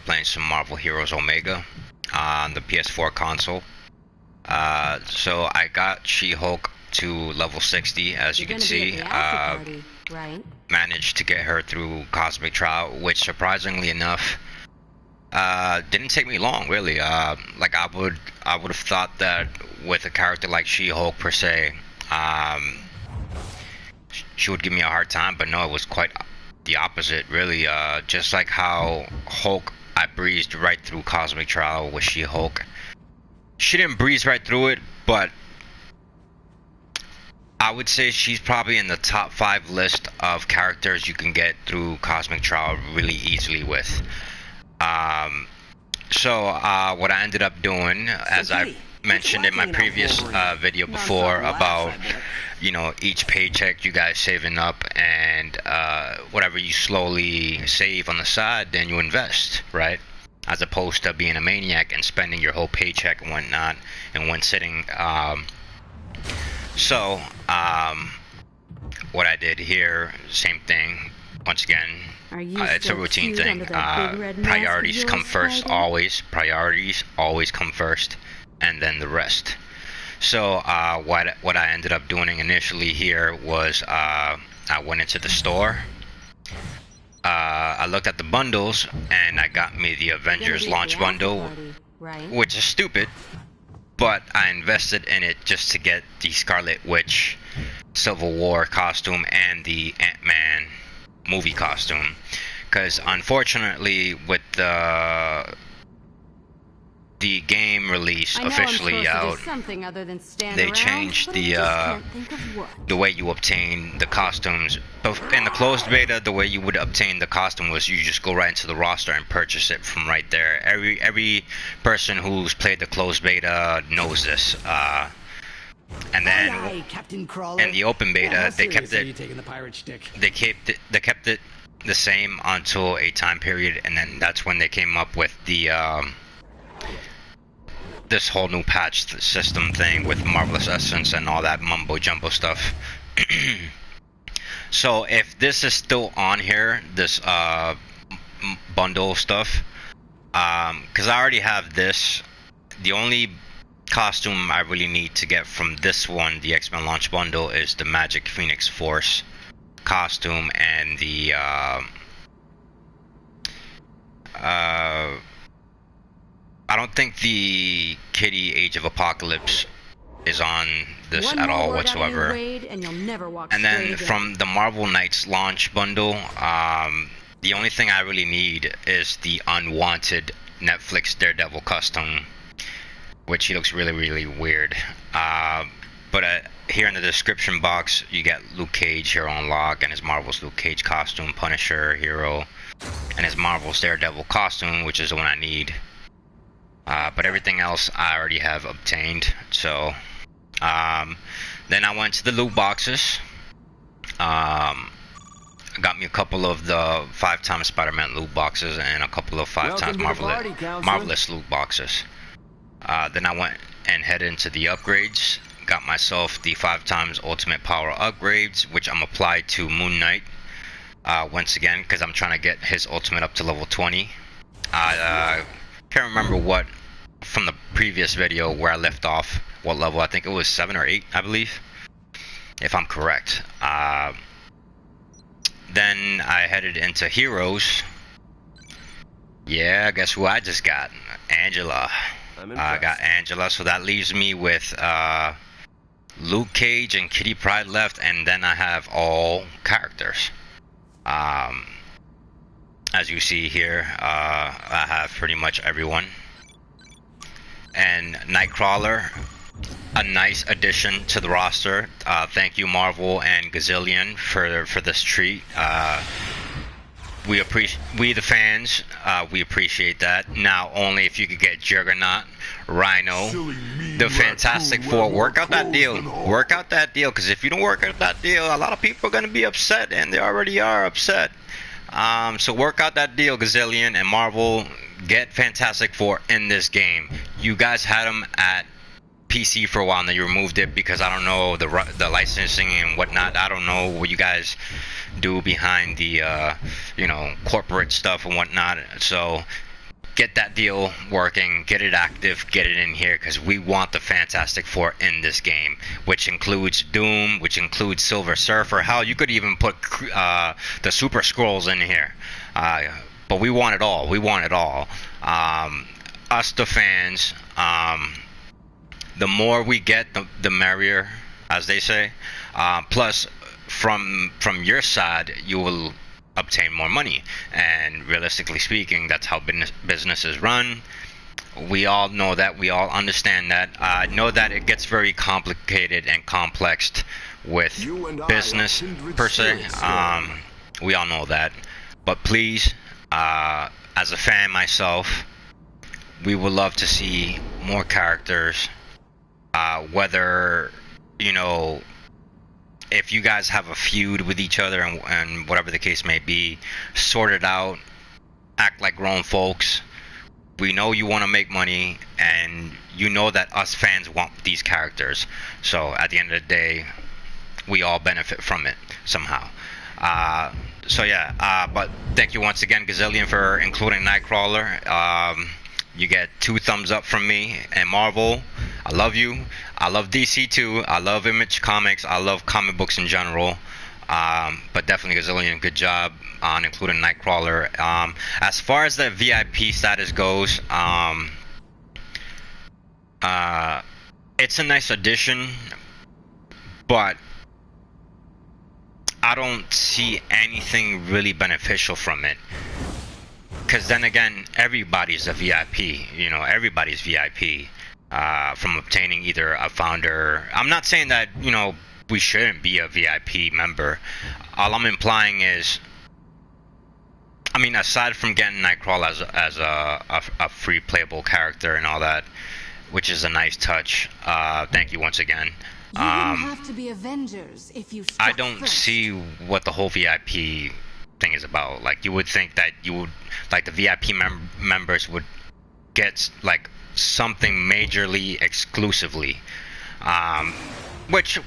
playing some Marvel Heroes Omega on the PS4 console. So I got She-Hulk to level 60, as you can see. Party, right? Managed to get her through Cosmic Trial, which surprisingly enough didn't take me long, really. Like I would have thought that with a character like She-Hulk per se, she would give me a hard time, but no, it was quite the opposite, really. Just like how Hulk, I breezed right through Cosmic Trial with She-Hulk. She didn't breeze right through it, but I would say she's probably in the top 5 list of characters you can get through Cosmic Trial really easily with. So what I ended up doing, as I mentioned in my previous video before about, you know, each paycheck you guys saving up and whatever you slowly save on the side, then you invest, right? As opposed to being a maniac and spending your whole paycheck and whatnot in one sitting. So what I did here, same thing. Once again, it's a routine thing. Priorities come first, always. Priorities always come first, and then the rest. So what I ended up doing initially here was I went into the store. I looked at the bundles, and I got me the Avengers launch bundle, which is stupid, but I invested in it just to get the Scarlet Witch Civil War costume and the Ant-Man movie costume, because unfortunately with the game release officially out, they changed the way you obtain the costumes. In the closed beta, the way you would obtain the costume was you just go right into the roster and purchase it from right there. Every person who's played the closed beta knows this. And then in the open beta, they kept it the same until a time period, and then that's when they came up with the this whole new patch system thing with Marvelous Essence and all that mumbo jumbo stuff. So if this is still on here, this bundle stuff, because I already have this, the only costume I really need to get from this one, the X-Men launch bundle, is the Magic Phoenix Force costume and the I don't think the Kitty Age of Apocalypse is on this at all whatsoever. And then from the Marvel Knights launch bundle, the only thing I really need is the unwanted Netflix Daredevil custom, which he looks really weird. But here in the description box, you get Luke Cage here on lock and his Marvel's Luke Cage costume, Punisher hero, and his Marvel's Daredevil costume, which is the one I need. But everything else I already have obtained. So then I went to the loot boxes. Got me a couple of the 5x Spider-Man loot boxes and a couple of 5x Marvelous loot boxes. Then I went and headed into the upgrades. Got myself the 5x Ultimate Power upgrades, which I'm applied to Moon Knight. Once again, because I'm trying to get his ultimate up to level 20. Can't remember what from the previous video where I left off, what level. I think it was 7 or 8, I believe, if I'm correct. Then I headed into Heroes. Yeah, guess who I just got? Angela. I got Angela, so that leaves me with Luke Cage and Kitty Pryde left, and then I have all characters. As you see here, I have pretty much everyone. And Nightcrawler, a nice addition to the roster. Thank you, Marvel and Gazillion, for this treat. We the fans, we appreciate that. Now, only if you could get Juggernaut, Rhino, the Fantastic Four. Work out that deal. Work out that deal, because if you don't work out that deal, a lot of people are going to be upset, and they already are upset. So work out that deal, Gazillion and Marvel. Get Fantastic Four in this game. You guys had them at PC for a while, and then you removed it because I don't know the licensing and whatnot. I don't know what you guys do behind the you know, corporate stuff and whatnot. So get that deal working, get it active, get it in here, because we want the Fantastic Four in this game, which includes Doom, which includes Silver Surfer. Hell, you could even put the Super Skrulls in here. But we want it all. We want it all. Us, the fans, the more we get, the merrier, as they say. Plus, from your side, you will obtain more money, and realistically speaking, that's how businesses run. We all know that. We all understand that. I know that it gets very complicated and complex with business per se. We all know that. But please, as a fan myself, we would love to see more characters. Whether, if you guys have a feud with each other and whatever the case may be, sort it out, act like grown folks. We know you want to make money, and you know that us fans want these characters. So at the end of the day, we all benefit from it somehow. But thank you once again, Gazillion, for including Nightcrawler. You get 2 thumbs up from me and Marvel. I love you. I love DC too. I love Image Comics. I love comic books in general. But definitely Gazillion, good job on including Nightcrawler. As far as the VIP status goes, it's a nice addition, but I don't see anything really beneficial from it. Because then again, everybody's a VIP. Everybody's VIP from obtaining either a founder. I'm not saying that, we shouldn't be a VIP member. All I'm implying is, aside from getting Nightcrawler as a free playable character and all that, which is a nice touch. Thank you once again. You wouldn't have to be Avengers if you I don't see what the whole VIP thing is about. Like, you would think that the VIP members would get like something majorly exclusively, which,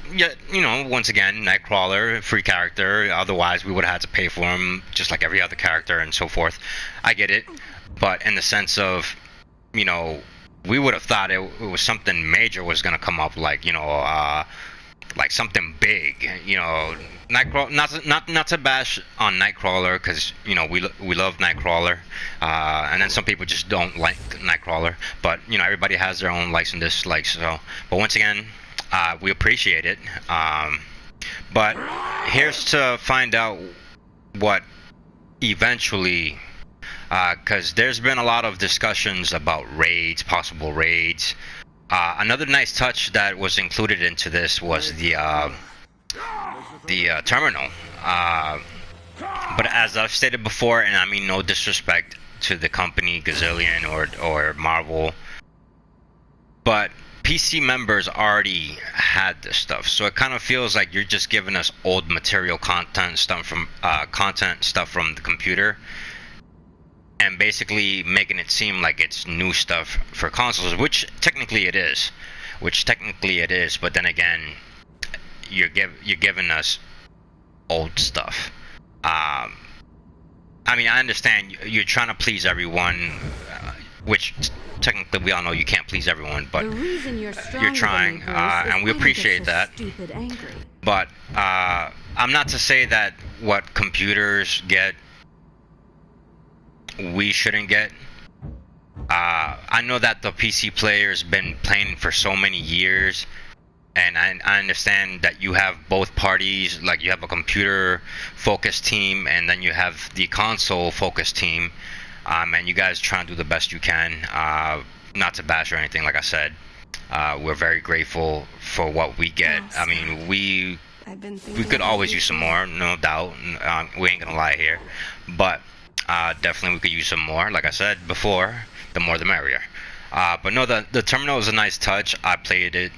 once again, Nightcrawler, free character. Otherwise, we would have had to pay for him just like every other character and so forth. I get it, but in the sense of, we would have thought it was something major was gonna come up, like something big, Nightcrawler. Not to bash on Nightcrawler, because we love Nightcrawler, and then some people just don't like Nightcrawler. But everybody has their own likes and dislikes. So, but once again, we appreciate it. But here's to find out what eventually. Because there's been a lot of discussions about raids, possible raids. Another nice touch that was included into this was the terminal. But as I've stated before, and I mean no disrespect to the company Gazillion or Marvel, but PC members already had this stuff, so it kind of feels like you're just giving us old material content stuff from the computer, and basically making it seem like it's new stuff for consoles, which technically it is. But then again, you're giving us old stuff. I understand you're trying to please everyone, which technically we all know you can't please everyone, but you're trying, and we appreciate that. But I'm not to say that what computers get we shouldn't get. I know that the PC player's been playing for so many years, and I understand that you have both parties. Like, you have a computer focused team, and then you have the console focused team, and you guys try and do the best you can. Not to bash or anything, like I said, we're very grateful for what we get. We could always use some more, no doubt. We ain't gonna lie here, but definitely we could use some more. Like I said before, the more the merrier. But no, the terminal is a nice touch. I played it.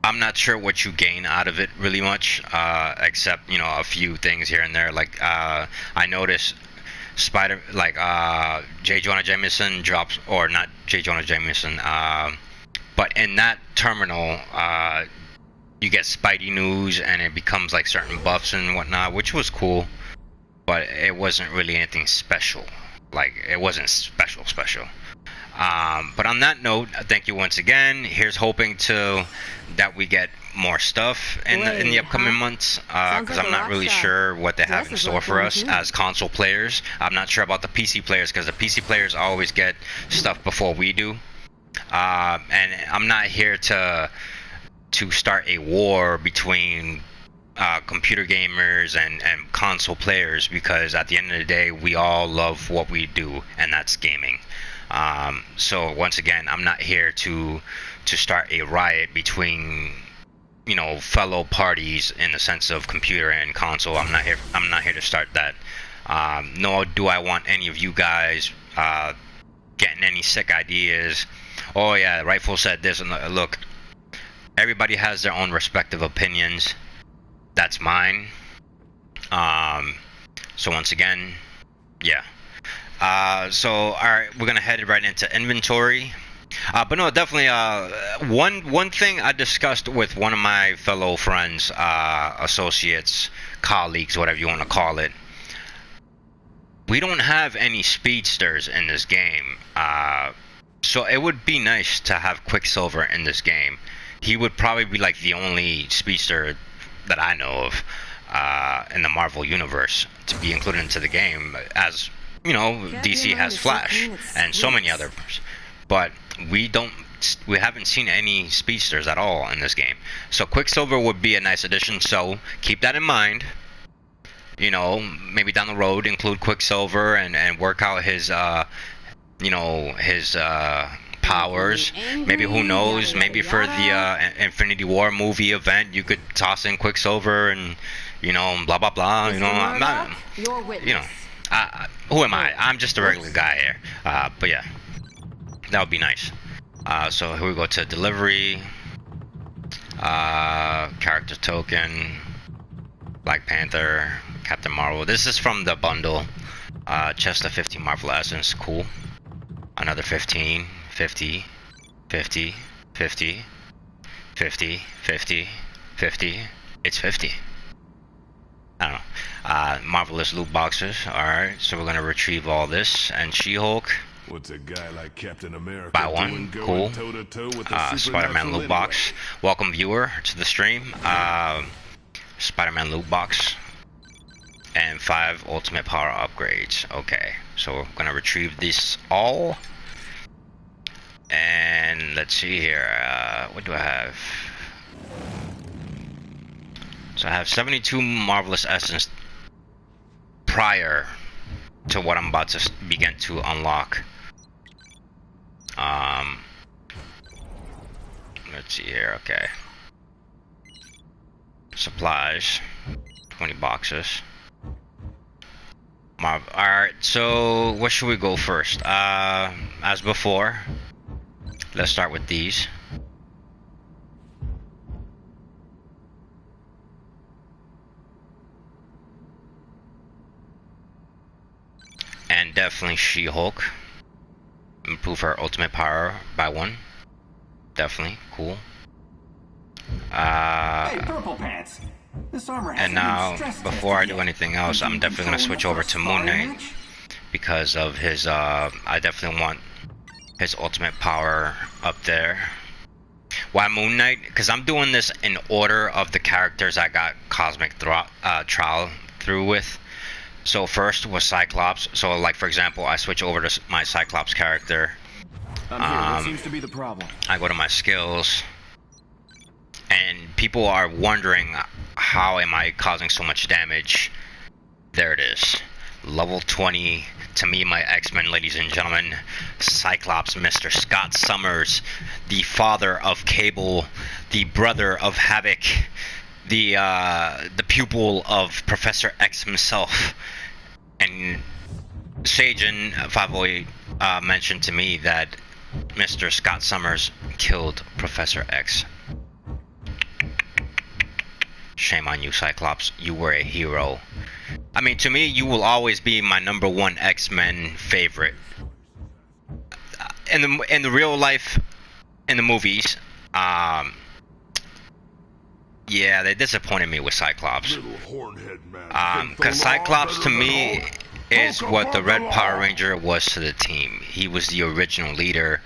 I'm not sure what you gain out of it really much, except a few things here and there. Like I noticed J. Jonah Jameson drops, or not J. Jonah Jameson, but in that terminal, you get Spidey news, and it becomes like certain buffs and whatnot, which was cool. But it wasn't really anything special. Like, it wasn't special. But on that note, thank you once again. Here's hoping that we get more stuff in the upcoming months, because I'm not really sure what they have in store for us as console players. I'm not sure about the PC players, because the PC players always get stuff before we do. And I'm not here to start a war between computer gamers and console players, because at the end of the day, we all love what we do, and that's gaming. So once again, I'm not here to start a riot between, you know, fellow parties in the sense of computer and console. I'm not here to start that. Nor do I want any of you guys getting any sick ideas. Oh yeah, Rightful said this, and look, everybody has their own respective opinions. That's mine. So once again, yeah. So alright, we're gonna head right into inventory. But no, definitely one thing I discussed with one of my fellow friends, associates, colleagues, whatever you want to call it. We don't have any speedsters in this game. So it would be nice to have Quicksilver in this game. He would probably be like the only speedster that I know of in the Marvel universe to be included into the game, as you know, DC has Flash and so many others, but we haven't seen any speedsters at all in this game. So Quicksilver would be a nice addition, so keep that in mind. You know, maybe down the road include Quicksilver and work out his his powers. Maybe, who knows, maybe for the Infinity War movie event, you could toss in Quicksilver and, you know, blah blah blah. You know, I'm not, you know, who am I? I'm just a regular guy here. But yeah, that would be nice. So here we go to delivery, character token, Black Panther, Captain Marvel. This is from the bundle. Chester 15 Marvel Essence, cool. Another 15, 50, 50, 50, 50, 50, 50. It's 50. I don't know. Marvelous loot boxes. Alright, so we're gonna retrieve all this. And She-Hulk. What's a guy like Captain America buy one, cool. Spider-Man loot box. Welcome viewer to the stream. Spider-Man loot box. And 5 ultimate power upgrades. Okay, so we're gonna retrieve this all. And let's see here. What do I have? So I have 72 Marvelous Essence prior to what I'm about to begin to unlock. Let's see here. Okay. Supplies. 20 boxes. Alright, so what should we go first? As before, let's start with these. And definitely She-Hulk. Improve her ultimate power by 1. Definitely, cool. Hey, Purple Pants. This armor and now, before I do anything else, I'm definitely going to switch over to Moon Knight. Because of his, I definitely want his ultimate power up there. Why Moon Knight? Because I'm doing this in order of the characters I got Cosmic Trial through with. So first was Cyclops. So like, for example, I switch over to my Cyclops character. What seems to be the problem? I go to my skills. And people are wondering, how am I causing so much damage? There it is. Level 20, to me, my X-Men, ladies and gentlemen. Cyclops, Mr. Scott Summers, the father of Cable, the brother of Havoc, the pupil of Professor X himself. And Sajin 508 mentioned to me that Mr. Scott Summers killed Professor X. Shame on you, Cyclops. You were a hero. I mean, to me, you will always be my #1 X-Men favorite. In the real life, in the movies, yeah, they disappointed me with Cyclops. Because Cyclops, to me, is what the Red Power Ranger was to the team. He was the original leader.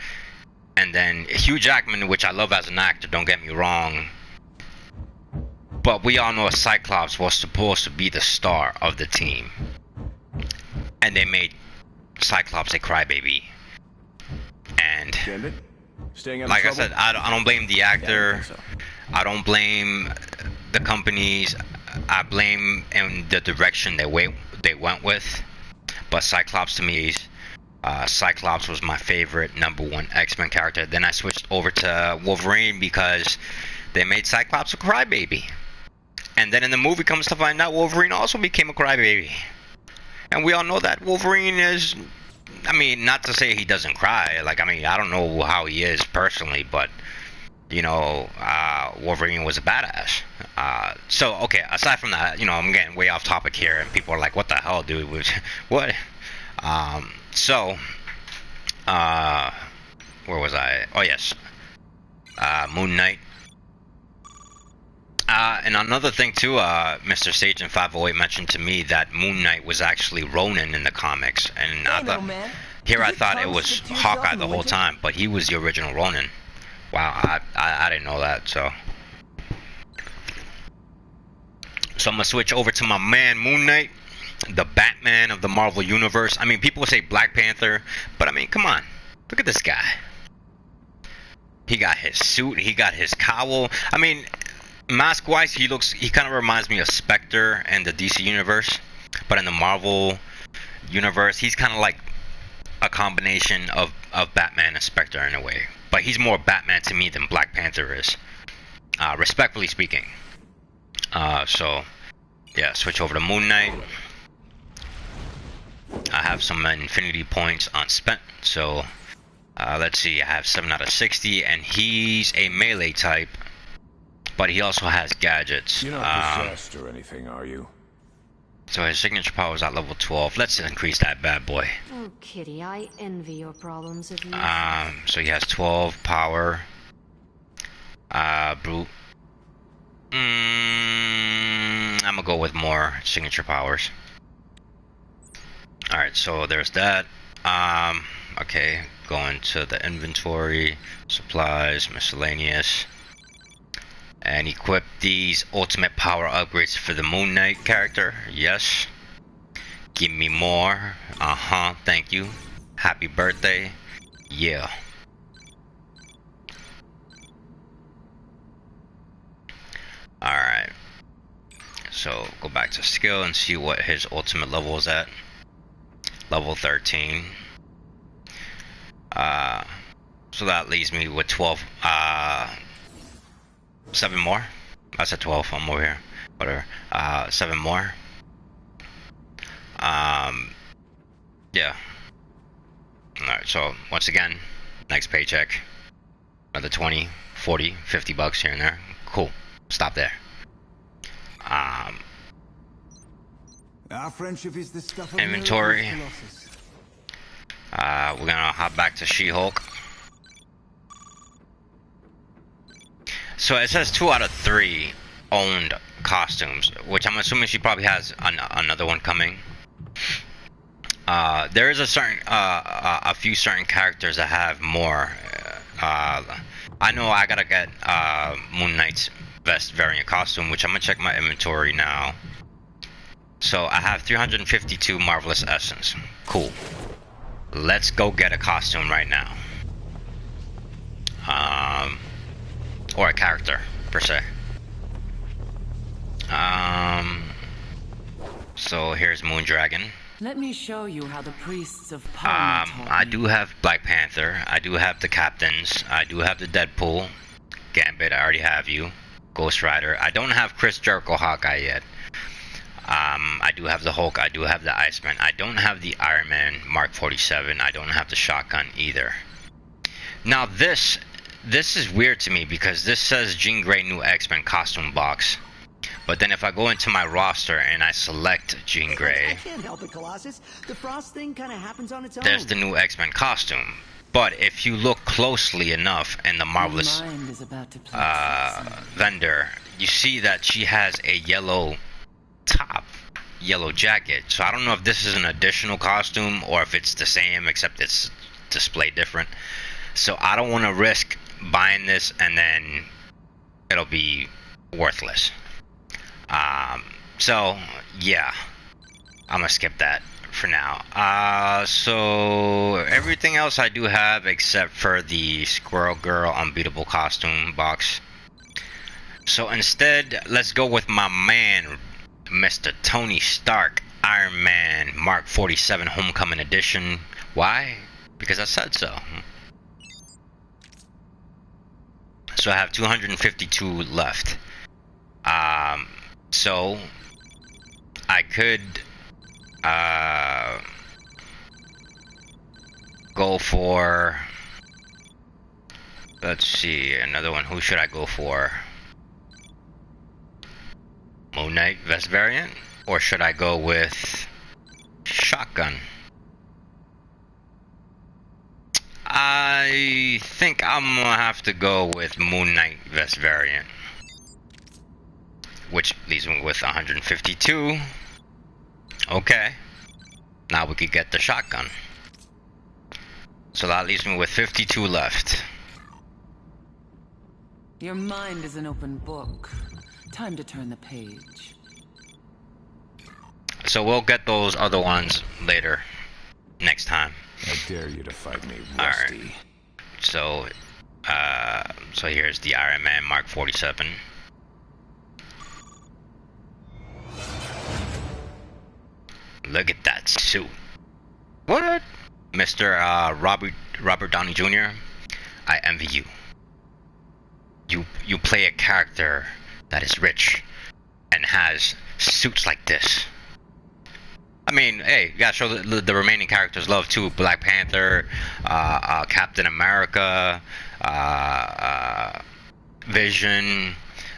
And then Hugh Jackman, which I love as an actor, don't get me wrong. But we all know Cyclops was supposed to be the star of the team. And they made Cyclops a crybaby. And like I said, I don't blame the actor. I don't blame the companies. I blame in the direction they went with. But Cyclops to me is Cyclops was my favorite #1 X-Men character. Then I switched over to Wolverine because they made Cyclops a crybaby. And then in the movie comes to find out Wolverine also became a crybaby. And we all know that Wolverine is, I mean, not to say he doesn't cry. Like, I mean, I don't know how he is personally, but, you know, Wolverine was a badass. So, okay, aside from that, you know, I'm getting way off topic here, and people are like, what the hell, dude? What? So, where was I? Oh, yes. Moon Knight. And another thing too, Mr. Sage in 508 mentioned to me that Moon Knight was actually Ronin in the comics, and I thought it was Hawkeye the whole time, but he was the original Ronin. Wow, I didn't know that. So I'm gonna switch over to my man Moon Knight, the Batman of the Marvel Universe. I mean, people say Black Panther, but I mean, come on, look at this guy. He got his suit, he got his cowl. I mean, mask wise, he kind of reminds me of Spectre in the DC universe, but in the Marvel universe, he's kind of like a combination of Batman and Spectre in a way, but he's more Batman to me than Black Panther is, respectfully speaking. So yeah, switch over to Moon Knight. I have some infinity points unspent, so let's see, I have 7 out of 60, and he's a melee type. But he also has gadgets. You're not possessed or anything, are you? So his signature power is at level 12. Let's increase that bad boy. Oh, Kitty, I envy your problems of you. So he has 12 power. Brute. I'm gonna go with more signature powers. Alright, so there's that. Okay, going to the inventory, supplies, miscellaneous. And equip these ultimate power upgrades for the Moon Knight character. Yes. Give me more. Thank you. Happy birthday. Yeah. Alright. So go back to skill and see what his ultimate level is at. Level 13. So that leaves me with 12. 7 more. I said 12. I'm over here. Whatever. 7 more. Yeah. Alright, so once again, next paycheck. Another 20, 40, 50 bucks here and there. Cool. Stop there. Our friendship is the stuff of inventory. We're gonna hop back to She-Hulk. So it says 2 out of 3 owned costumes, which I'm assuming she probably has another one coming. There is a few certain characters that have more. I know I gotta get Moon Knight's vest variant costume, which I'm gonna check my inventory now. So I have 352 Marvelous Essence. Cool. Let's go get a costume right now. Or a character, per se. So here's Moondragon. Let me show you how the priests of I do have Black Panther. I do have the Captains. I do have the Deadpool. Gambit, I already have you. Ghost Rider. I don't have Chris Jericho Hawkeye yet. I do have the Hulk. I do have the Iceman. I don't have the Iron Man Mark 47. I don't have the shotgun either. Now this is weird to me because this says Jean Grey new X-Men costume box. But then if I go into my roster and I select Jean Grey, I can't help it, Colossus. The frost thing kind of happens on its own. there's the new X-Men costume. But if you look closely enough in the Marvelous vendor, you see that she has a yellow top. yellow jacket. So I don't know if this is an additional costume or if it's the same except it's displayed different. So I don't want to risk buying this and then it'll be worthless. So yeah, I'm gonna skip that for now. So everything else I do have except for the Squirrel Girl Unbeatable costume box. So instead, let's go with my man, Mr. Tony Stark, Iron Man, Mark 47 Homecoming Edition. Why? Because I said so. So I have 252 left. So I could go for, let's see, another one. Who should I go for? Moon Knight vest variant, or should I go with shotgun? I think I'm gonna have to go with Moon Knight vest variant, which leaves me with 152. Okay, now we could get the shotgun. So that leaves me with 52 left. Your mind is an open book. Time to turn the page. So we'll get those other ones later, next time. I dare you to fight me, Rusty. Rusty. So, so here's the Iron Man Mark 47. Look at that suit. What? Mr. Robert Downey Jr., I envy you. You play a character that is rich and has suits like this. I mean, hey, you gotta show the remaining characters love too. Black Panther, Captain America, Vision.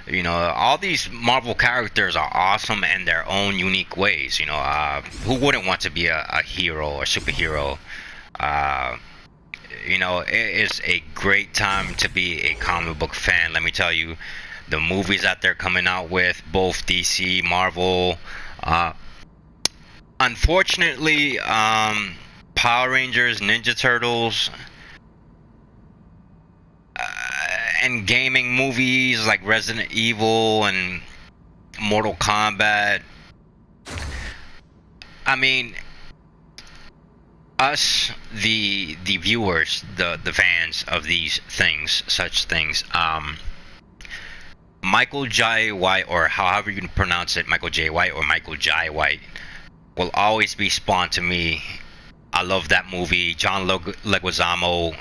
You know, all these Marvel characters are awesome in their own unique ways. You know, who wouldn't want to be a hero or superhero? You know, it is a great time to be a comic book fan. Let me tell you, the movies that they're coming out with, both DC, Marvel. Unfortunately, Power Rangers, Ninja Turtles, and gaming movies like Resident Evil and Mortal Kombat. I mean, us, the viewers, the fans of these things, such things, Michael Jai White, or however you pronounce it, Michael Jai White or Michael Jai White, will always be Spawn to me. I love that movie. John Leguizamo,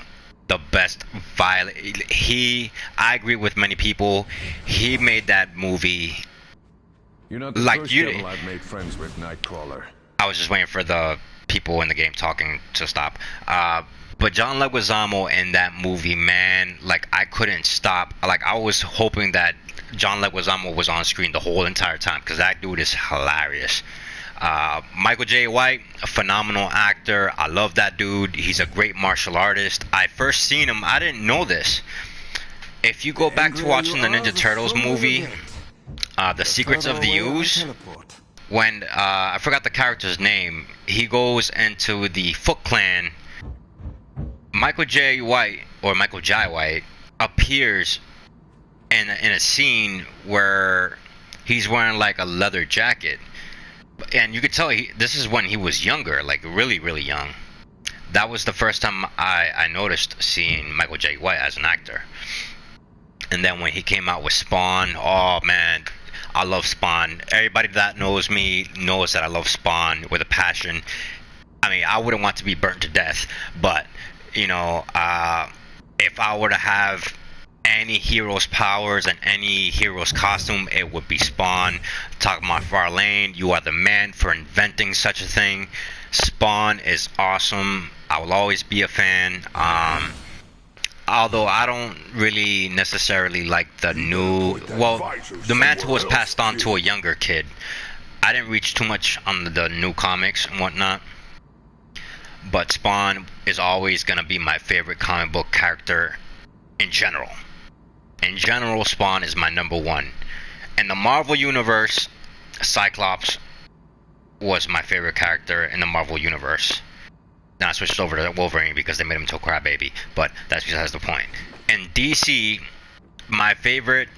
the best violent. I agree with many people. He made that movie. You're not the like first devil I've made friends with, Nightcrawler. I was just waiting for the people in the game talking to stop. But John Leguizamo in that movie, man, like I couldn't stop. Like I was hoping that John Leguizamo was on screen the whole entire time because that dude is hilarious. Michael Jai White, a phenomenal actor. I love that dude. He's a great martial artist. I first seen him, I didn't know this. If you go back to watching the Ninja Turtles movie, The Secrets of the Ooze, when I forgot the character's name, he goes into the Foot Clan. Michael Jai White, or Michael Jai White, appears in a scene where he's wearing like a leather jacket. And you could tell this is when he was younger, like really, really young. That was the first time I noticed seeing Michael Jai White as an actor. And then when he came out with Spawn, oh man, I love Spawn. Everybody that knows me knows that I love Spawn with a passion. I mean, I wouldn't want to be burnt to death, but, you know, if I were to have any hero's powers and any hero's costume, it would be Spawn. Talking about Farlane, you are the man for inventing such a thing. Spawn is awesome. I will always be a fan. Although I don't really necessarily like the new, well, the mantle was passed on to a younger kid. I didn't reach too much on the new comics and whatnot. But Spawn is always going to be my favorite comic book character in general. In general, Spawn is my number one. In the Marvel Universe, Cyclops was my favorite character in the Marvel Universe. Now I switched over to Wolverine because they made him into a crybaby, but that's besides the point. In DC, my favorite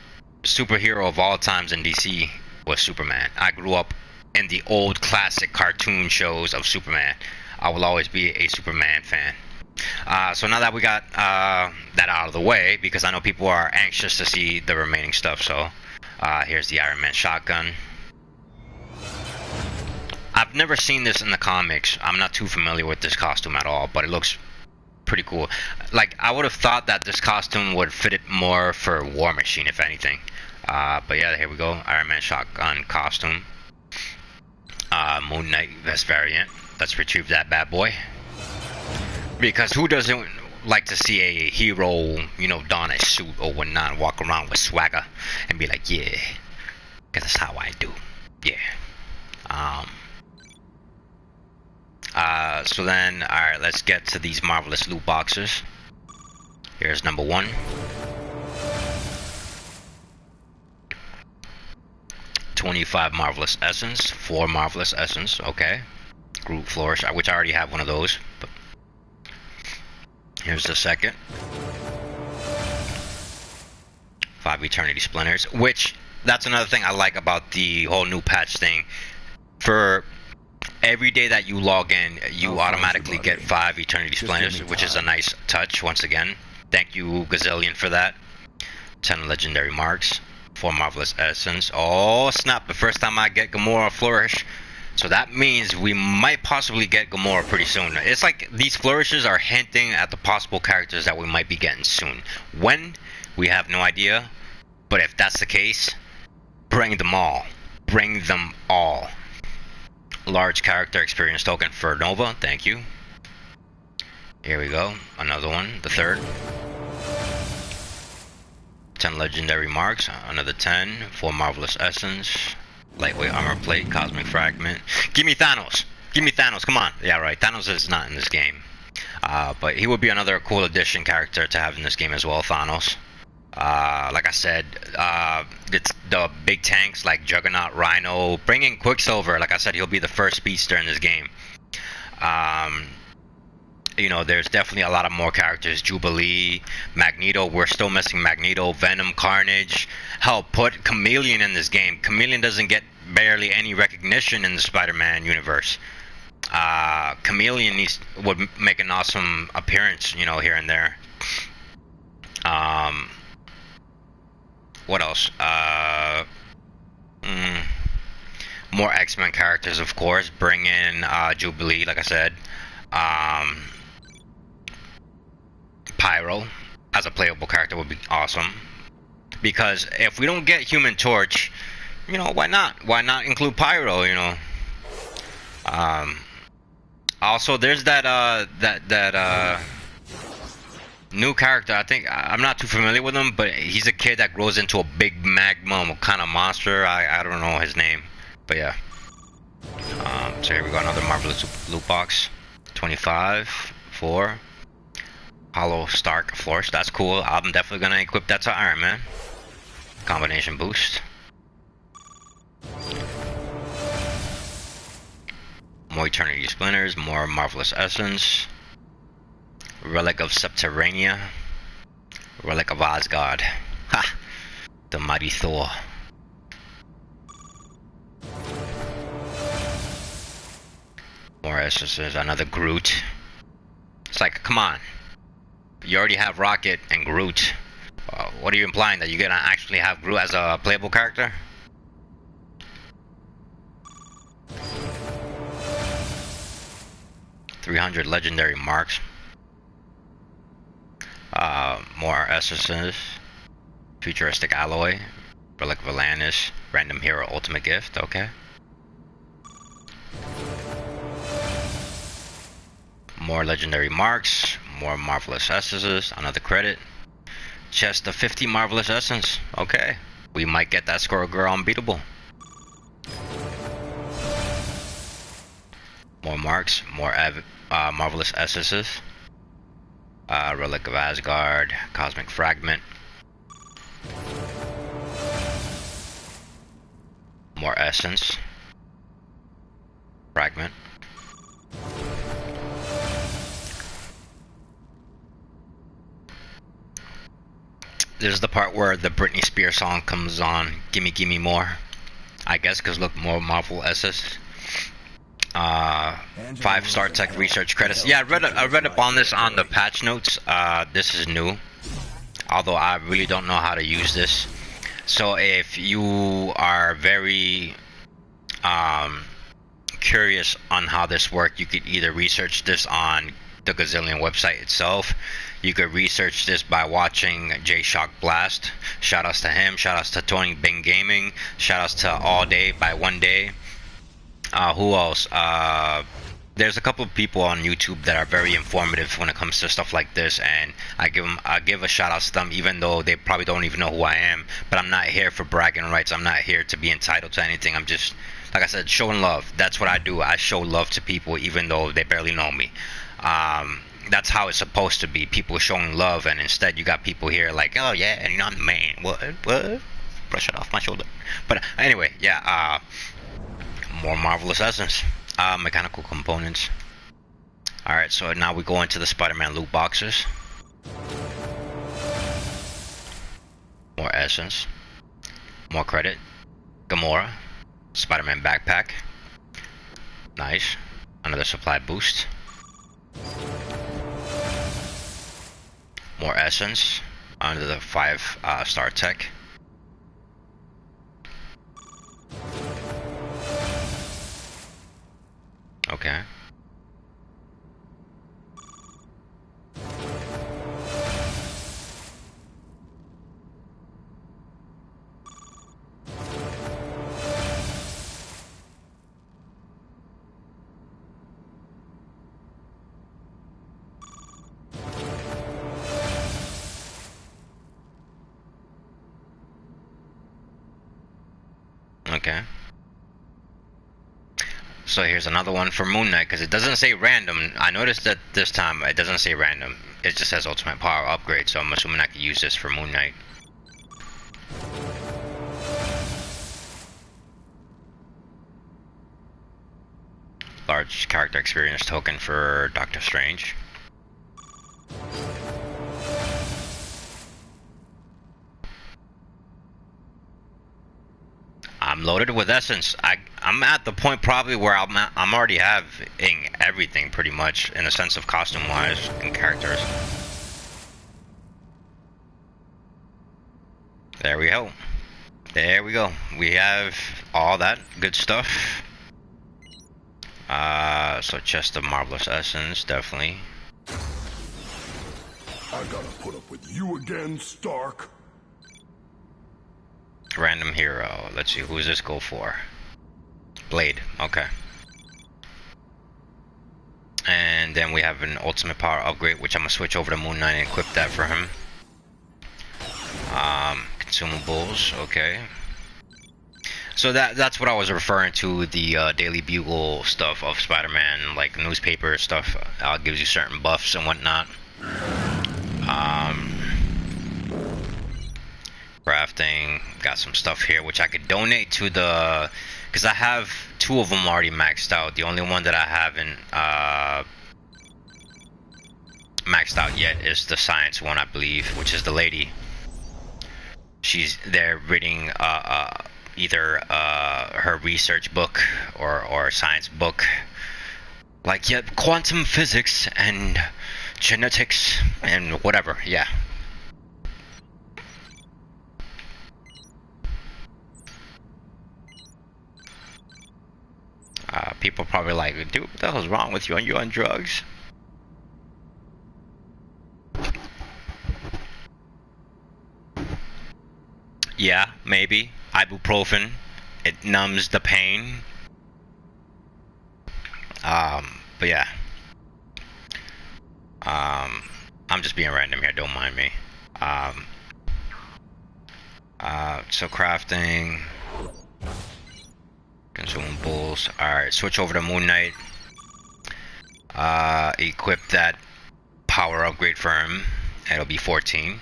superhero of all times in DC was Superman. I grew up in the old classic cartoon shows of Superman. I will always be a Superman fan. So now that we got that out of the way, because I know people are anxious to see the remaining stuff, so here's the Iron Man shotgun. I've never seen this in the comics. I'm not too familiar with this costume at all, but it looks pretty cool. Like, I would have thought that this costume would fit it more for War Machine, if anything. But yeah, here we go. Iron Man shotgun costume. Moon Knight vest variant. Let's retrieve that bad boy. Because who doesn't like to see a hero, you know, don a suit or whatnot, walk around with swagger and be like, yeah, because that's how I do. Yeah. So then, alright, let's get to these marvelous loot boxes. Here's number 1. $25 marvelous essence, 4 marvelous essence, okay. Groot flourish, which I already have one of those. But here's the second. 5 eternity splinters, which that's another thing I like about the whole new patch thing. For every day that you log in, you automatically get 5 eternity splinters, which is a nice touch. Once again, thank you Gazillion for that. 10 legendary marks, 4 marvelous essence. Oh snap, the first time I get Gamora flourish, so that means we might possibly get Gamora pretty soon. It's like these flourishes are hinting at the possible characters that we might be getting soon. When, we have no idea, but if that's the case, bring them all. Bring them all. Large character experience token for Nova, thank you. Here we go, another one, the third. 10 legendary marks, another 10. 4 marvelous essence, lightweight armor plate, cosmic fragment. Give me Thanos, come on. Yeah, right, Thanos is not in this game. But he would be another cool addition character to have in this game as well, Thanos. Like I said, it's the big tanks like Juggernaut, Rhino, bringing Quicksilver. Like I said, he'll be the first speedster in this game. You know, there's definitely a lot of more characters. Jubilee, Magneto, we're still missing Magneto, Venom, Carnage. Hell, put Chameleon in this game. Chameleon doesn't get barely any recognition in the Spider-Man universe. Chameleon would make an awesome appearance, you know, here and there. What else? More X-Men characters, of course. Bring in Jubilee, like I said. Pyro as a playable character would be awesome. Because if we don't get Human Torch, you know, why not? Why not include Pyro, you know? Also, there's that new character. I think I'm not too familiar with him, but he's a kid that grows into a big magma kind of monster. I don't know his name, but yeah. So here we go, another marvelous loot box. 25, 4. Hollow Stark Flourish. That's cool. I'm definitely gonna equip that to Iron Man. Combination boost. More Eternity Splinters. More Marvelous Essence. Relic of Subterranea. Relic of Asgard. Ha! The Mighty Thor. More essences. Another Groot. It's like, come on. You already have Rocket and Groot. What are you implying? That you're gonna actually have Groot as a playable character? $300 legendary marks. More essences. Futuristic alloy. Relic of Atlantis. Random hero ultimate gift. Okay. More legendary marks. More marvelous essences. Another credit. Chest of 50 marvelous essence. Okay. We might get that Squirrel Girl unbeatable. More marks. More marvelous essences. Relic of Asgard. Cosmic fragment. More essence. fragment. This is the part where the Britney Spears song comes on. Gimme, gimme more. I guess because look, more Marvel SS. 5-star tech research credits. Yeah, I read up on this on the patch notes. This is new, although I really don't know how to use this. So if you are very curious on how this works, you could either research this on the Gazillion website itself. You could research this by watching SheHulk Blast. Shoutouts to him. Shoutouts to Tony Bing Gaming. Shoutouts to All Day by One Day. Who else? There's a couple of people on YouTube that are very informative when it comes to stuff like this, and I give a shout out to them, even though they probably don't even know who I am. But I'm not here for bragging rights. I'm not here to be entitled to anything. I'm just, like I said, showing love. That's what I do. I show love to people, even though they barely know me. That's how it's supposed to be. People showing love, and instead you got people here like, oh yeah, and I'm the man. What? Brush it off my shoulder. But anyway, yeah. More Marvelous Essence. Mechanical components. Alright, so now we go into the Spider-Man loot boxes. More Essence. More credit. Gamora. Spider-Man backpack. Nice. Another supply boost. More Essence. Under the 5-star tech. Okay. Okay. So here's another one for Moon Knight, because it doesn't say random. I noticed that this time it doesn't say random. It just says ultimate power upgrade, so I'm assuming I could use this for Moon Knight. Large character experience token for Doctor Strange. I'm loaded with essence. I'm at the point probably where I'm already having everything pretty much in the sense of costume wise and characters. There we go. There we go. We have all that good stuff. So chest of marvelous essence, definitely. I gotta put up with you again, Stark. Random hero. Let's see, who does this go for? Blade. Okay. And then we have an ultimate power upgrade, which I'm gonna switch over to Moon Knight and equip that for him. Consumables. Okay. So that's what I was referring to, the Daily Bugle stuff of Spider-Man, like newspaper stuff. Gives you certain buffs and whatnot. Crafting, got some stuff here which I could donate to the, because I have 2 of them already maxed out. The only one that I haven't maxed out yet is the science one, I believe, which is the lady. She's there reading either her research book or science book, like, yeah, quantum physics and genetics and whatever. Yeah. People probably like, dude, what the hell's wrong with you? Are you on drugs? Yeah, maybe. Ibuprofen. It numbs the pain. But yeah. I'm just being random here, don't mind me. So crafting. Consumables. Alright, switch over to Moon Knight. Equip that power upgrade for him. It'll be 14.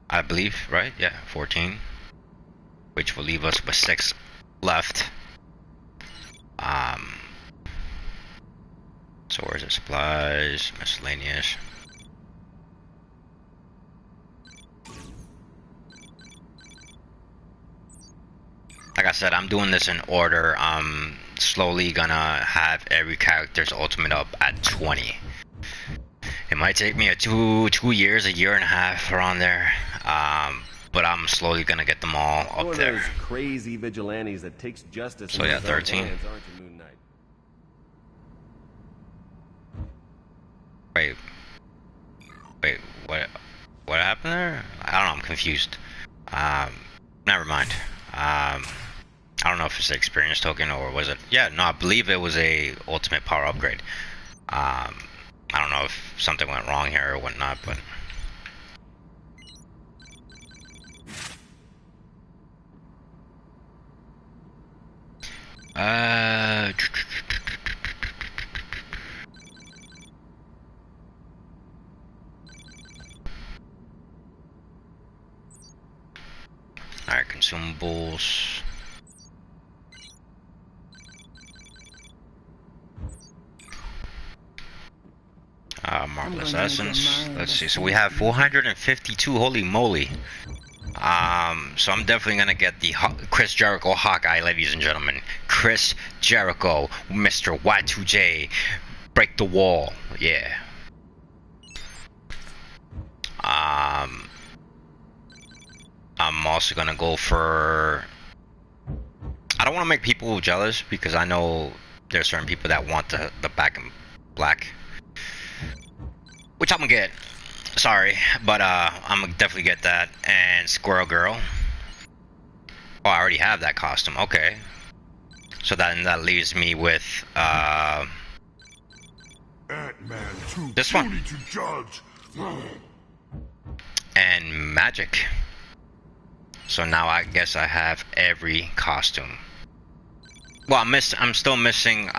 I believe, right? Yeah, 14. Which will leave us with 6 left. So where's it? Supplies, miscellaneous. Like I said, I'm doing this in order. I'm slowly gonna have every character's ultimate up at 20. It might take me two years, a year and a half around there. But I'm slowly gonna get them all up there. Those crazy vigilantes that takes justice. So yeah, 13. Wait, what happened there? I don't know, I'm confused. Never mind. I don't know if it's an experience token or was it? Yeah, no, I believe it was a ultimate power upgrade. I don't know if something went wrong here or whatnot, but. Alright, consumables. Marvelous essence. Let's see. So we have 452. Holy moly. So I'm definitely gonna get the Chris Jericho Hawkeye, ladies and gentlemen. Chris Jericho, Mr. Y2J, break the wall. Yeah. I'm also gonna go for. I don't want to make people jealous because I know there's certain people that want the back in black, which I'm gonna get. Sorry, but I'm gonna definitely get that. And Squirrel Girl. Oh, I already have that costume. Okay. So that leaves me with Ant-Man this one. to judge. And Magic. So now I guess I have every costume. Well, I'm still missing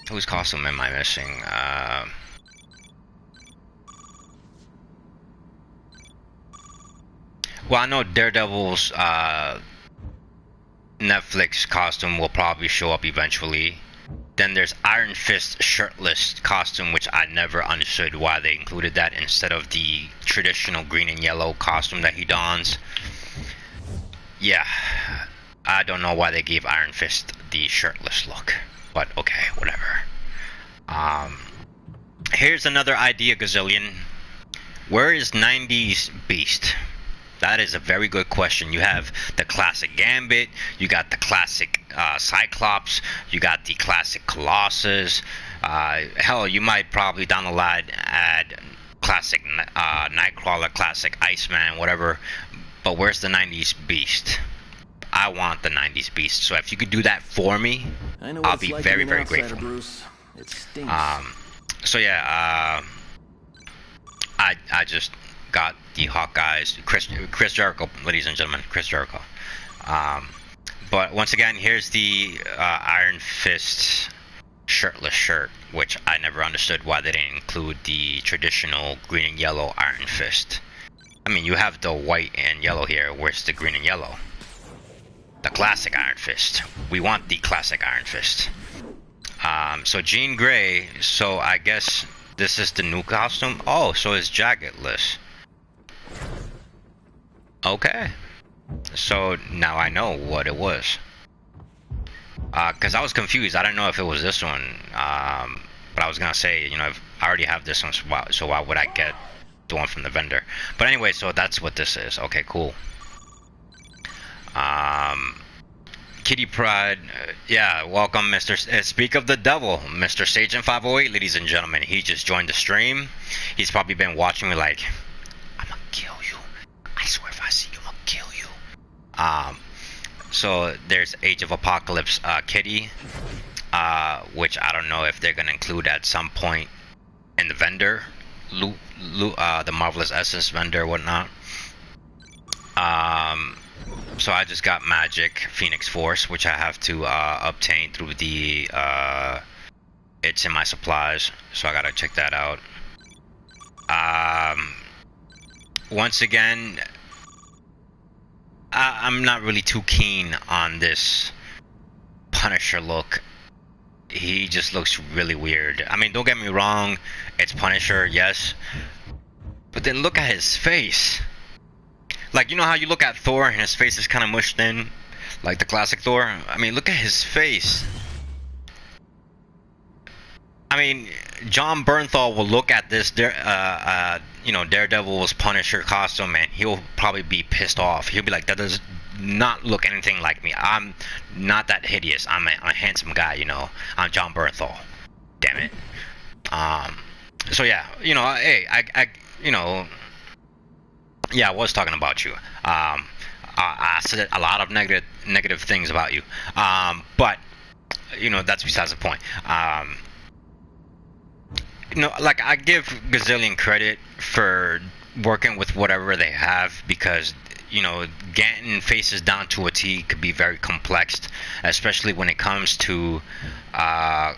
whose costume am I missing? Well, I know Daredevil's Netflix costume will probably show up eventually. Then there's Iron Fist shirtless costume, which I never understood why they included that instead of the traditional green and yellow costume that he dons. Yeah, I don't know why they gave Iron Fist the shirtless look, but okay, whatever. Here's another idea, gazillion. Where is 90s Beast? That is a very good question. You have the classic Gambit, you got the classic Cyclops, you got the classic Colossus. Hell, you might probably down the line add classic Nightcrawler, classic Iceman, whatever. But where's the 90s Beast? I want the 90s Beast. So if you could do that for me, I'll be very, very grateful. Bruce. It stinks. So yeah, I just got the Hawkeyes, Chris Jericho, ladies and gentlemen, Chris Jericho. But once again, here's the Iron Fist shirtless shirt, which I never understood why they didn't include the traditional green and yellow Iron Fist. I mean, you have the white and yellow here. Where's the green and yellow? The classic Iron Fist. We want the classic Iron Fist. So Jean Grey. So I guess this is the new costume. Oh, so it's jackettless. Okay. So now I know what it was. Because I was confused. I didn't know if it was this one. But I was going to say, you know, I already have this one, so why would I get the one from the vendor? But anyway, so that's what this is. Okay, cool. Kitty Pride. Yeah, welcome, Mr. Speak of the Devil. Mr. Sajan 508, ladies and gentlemen. He just joined the stream. He's probably been watching me like, I'm going to kill you. I swear if I see you, I'm going to kill you. So there's Age of Apocalypse Kitty, which I don't know if they're gonna include at some point in the vendor, the Marvelous Essence vendor or whatnot. So I just got Magic Phoenix Force, which I have to obtain through the it's in my supplies, so I gotta check that out. Once again, I'm not really too keen on this Punisher look he just looks really weird. I mean, don't get me wrong, it's Punisher, yes, but then look at his face. Like, you know how you look at Thor and his face is kind of mushed in, like the classic Thor? I mean, look at his face. I mean, John Bernthal will look at this, Daredevil's Punisher costume, and he'll probably be pissed off. He'll be like, that does not look anything like me. I'm not that hideous. I'm a handsome guy, you know. I'm John Bernthal. Damn it. So yeah, hey, I was talking about you. I said a lot of negative things about you. But that's besides the point. Like, I give Gazillion credit for working with whatever they have, because getting faces down to a T could be very complex, especially when it comes to how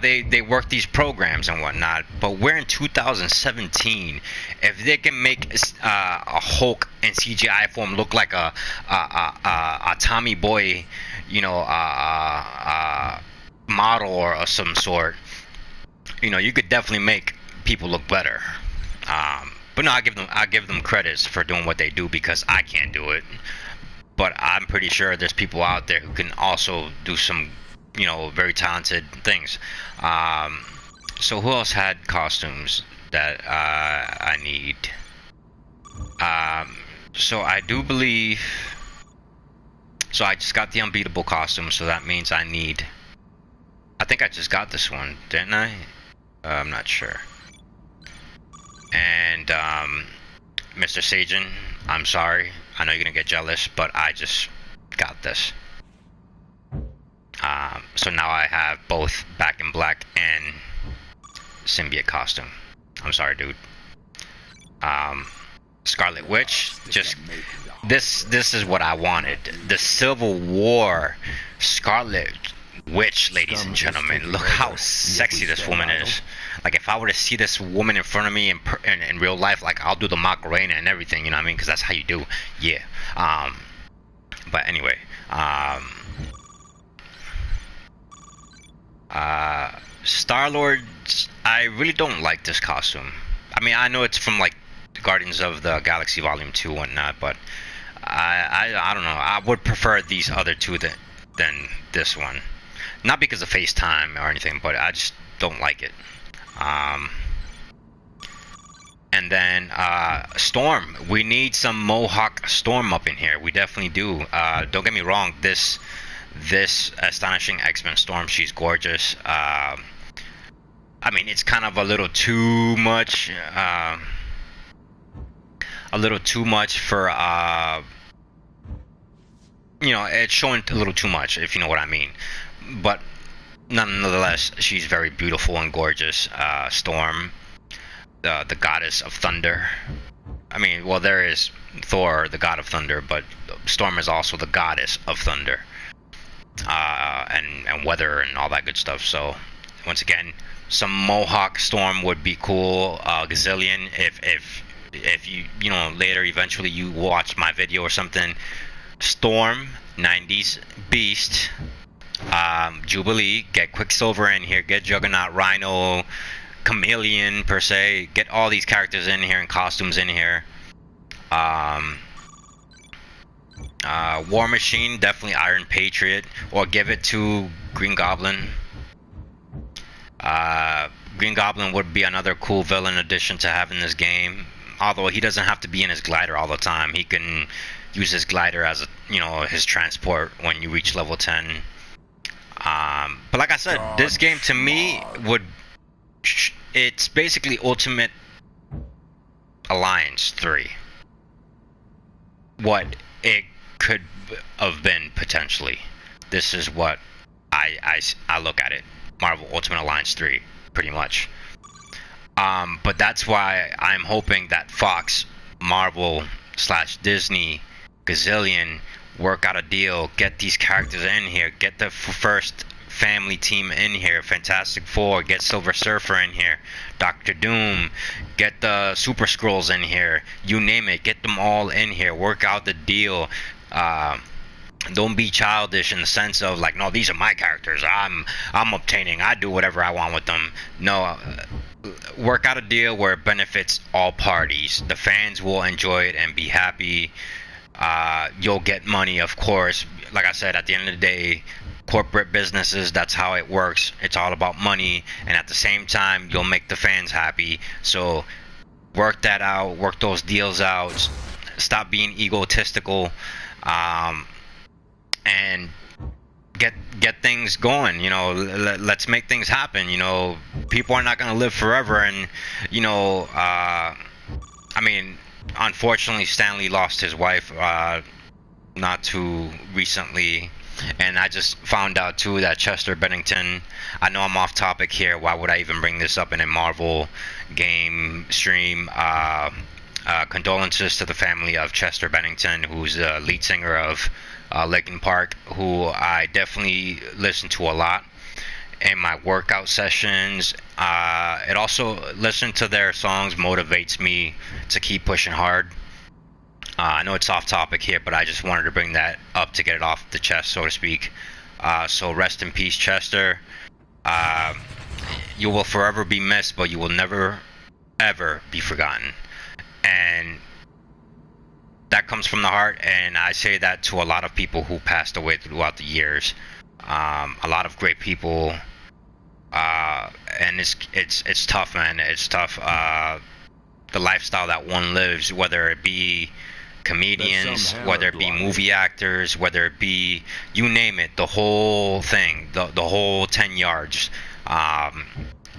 they work these programs and whatnot. But we're in 2017. If they can make a Hulk in CGI form look like a Tommy Boy, model or of some sort, you could definitely make people look better. But no, I give them credits for doing what they do, because I can't do it. But I'm pretty sure there's people out there who can also do some, very talented things. So who else had costumes that I need? So I do believe. So I just got the unbeatable costume, so that means I think I just got this one, didn't I? I'm not sure. And Mr. Sajin, I'm sorry. I know you're gonna get jealous, but I just got this. So now I have both Back in Black and Symbiote costume. I'm sorry, dude. Scarlet Witch, just this is what I wanted. The Civil War Scarlet Witch, ladies and gentlemen. Look how sexy this woman is. Like, if I were to see this woman in front of me in real life, like, I'll do the Macarena and everything, you know what I mean? Because that's how you do. Yeah. But anyway, Star-Lord, I really don't like this costume. I mean, I know it's from, like, Guardians of the Galaxy Volume 2 and whatnot, but I don't know. I would prefer these other two than this one. Not because of FaceTime or anything, but I just don't like it. And then Storm. We need some Mohawk Storm up in here. We definitely do. Don't get me wrong. This Astonishing X-Men Storm, she's gorgeous. I mean, it's kind of a little too much. A little too much for. It's showing a little too much, if you know what I mean. But nonetheless, she's very beautiful and gorgeous. Storm, the goddess of thunder. I mean, well, there is Thor, the god of thunder, but Storm is also the goddess of thunder, and weather and all that good stuff. So, once again, some Mohawk Storm would be cool. Gazillion, if you later eventually you watch my video or something. Storm, 90s Beast, Jubilee, get Quicksilver in here, get Juggernaut, Rhino, Chameleon per se, get all these characters in here and costumes in here. War Machine, definitely Iron Patriot, or give it to Green Goblin. Green Goblin would be another cool villain addition to have in this game, although he doesn't have to be in his glider all the time. He can use his glider as his transport when you reach level 10. But like I said, this game to me it's basically Ultimate Alliance 3. What it could have been potentially. This is what I look at it. Marvel Ultimate Alliance 3, pretty much. But that's why I'm hoping that Fox, Marvel / Disney, Gazillion work out a deal, get these characters in here, get the first family team in here, Fantastic Four, get Silver Surfer in here, Doctor Doom, get the Super Skrulls in here, you name it, get them all in here, work out the deal. don't be childish in the sense of like, no, these are my characters. I'm obtaining. I do whatever I want with them. No, work out a deal where it benefits all parties. The fans will enjoy it and be happy. You'll get money, of course. Like I said, at the end of the day, corporate businesses, that's how it works. It's all about money, and at the same time, you'll make the fans happy. So work that out, work those deals out. Stop being egotistical, and get things going. You know, let's make things happen. You know, people are not gonna live forever, and you know, I mean, unfortunately, Stanley lost his wife not too recently, and I just found out too that Chester Bennington. I know I'm off topic here. Why would I even bring this up in a Marvel game stream? Condolences to the family of Chester Bennington, who's the lead singer of Linkin Park, who I definitely listen to a lot in my workout sessions. It also, listening to their songs motivates me to keep pushing hard. I know it's off topic here, but I just wanted to bring that up to get it off the chest, so to speak. So rest in peace, Chester. You will forever be missed, but you will never, ever be forgotten. And that comes from the heart, and I say that to a lot of people who passed away throughout the years. A lot of great people, and it's tough, man. It's tough. The lifestyle that one lives, whether it be comedians, whether it be movie actors, whether it be, you name it, the whole thing, the whole 10 yards.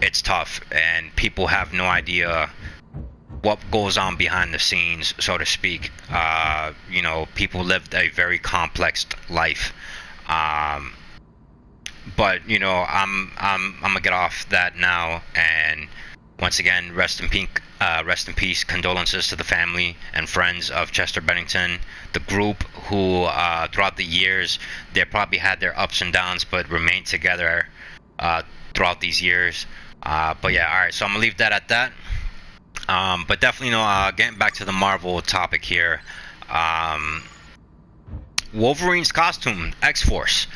It's tough, and people have no idea what goes on behind the scenes, so to speak. You know, people lived a very complex life. But you know, I'm gonna get off that now. And once again, rest in peace. Condolences to the family and friends of Chester Bennington, the group who, throughout the years, they probably had their ups and downs, but remained together throughout these years. But yeah, all right. So I'm gonna leave that at that. But definitely, you know, getting back to the Marvel topic here, Wolverine's costume, X-Force,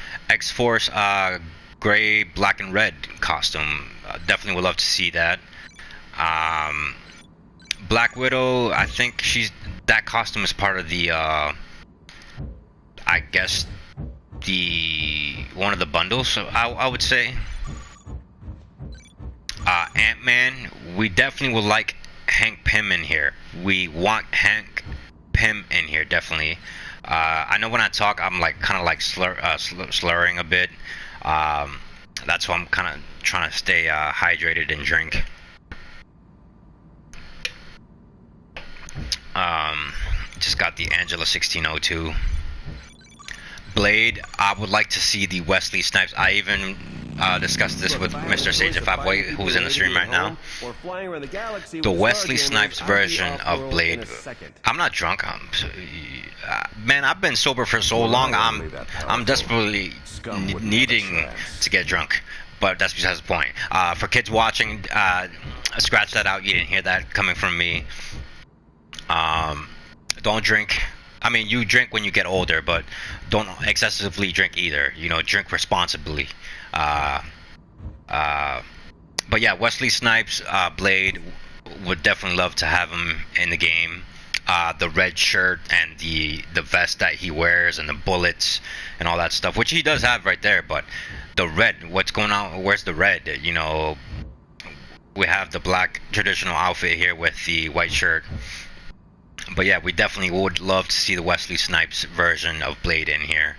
gray, black, and red costume. Definitely would love to see that. Black Widow, I think that costume is part of the, I guess, one of the bundles. So I would say. Ant-Man, we definitely would like Hank Pym in here. We want Hank Pym in here, definitely. I know when I talk, I'm like kind of like slurring a bit. That's why I'm kind of trying to stay hydrated and drink. Just got the Angela 1602. Blade, I would like to see the Wesley Snipes. I even discussed this with Mr. Sage5 who's in the stream right now. The Wesley Snipes version of Blade. I'm not drunk. Man, I've been sober for so long. I'm desperately needing to get drunk. But that's besides the point. For kids watching, scratch that out. You didn't hear that coming from me. Don't drink. I mean, you drink when you get older, but don't excessively drink either. You know, drink responsibly. But yeah, Wesley Snipes, Blade, would definitely love to have him in the game. The red shirt and the vest that he wears and the bullets and all that stuff, which he does have right there. But the red, what's going on? Where's the red? You know, we have the black traditional outfit here with the white shirt. But yeah, we definitely would love to see the Wesley Snipes version of Blade in here.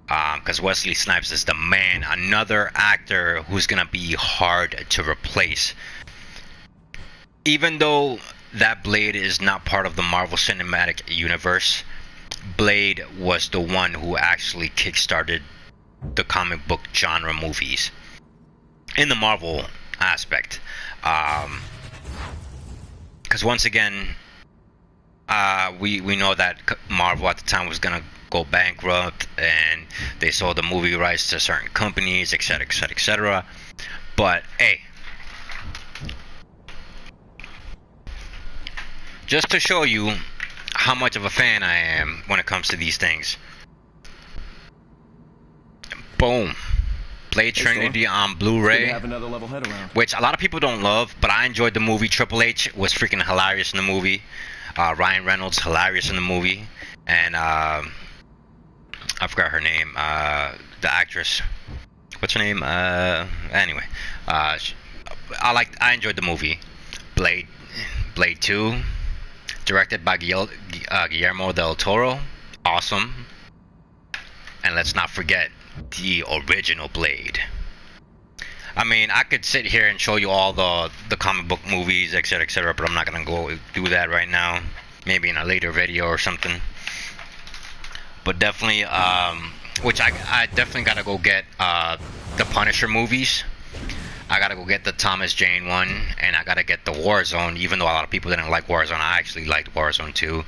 Because Wesley Snipes is the man. Another actor who's going to be hard to replace. Even though that Blade is not part of the Marvel Cinematic Universe, Blade was the one who actually kickstarted the comic book genre movies in the Marvel aspect. Because once again, we know that Marvel at the time was gonna go bankrupt, and they sold the movie rights to certain companies, etc., etc., etc. But hey, just to show you how much of a fan I am when it comes to these things, Boom. Blade Trinity on Blu-ray, Have another level head around. which a lot of people don't love, but I enjoyed the movie. Triple H was freaking hilarious in the movie. Ryan Reynolds, hilarious in the movie. And I forgot her name. The actress. What's her name? Anyway, I enjoyed the movie. Blade 2, directed by Guillermo del Toro. Awesome. And let's not forget the original Blade. I mean, I could sit here and show you all the comic book movies, etc., but I'm not gonna go do that right now. Maybe in a later video or something. But definitely, which I definitely gotta go get the Punisher movies. I gotta go get the Thomas Jane one, and I gotta get the Warzone. Even though a lot of people didn't like Warzone, I actually liked Warzone too.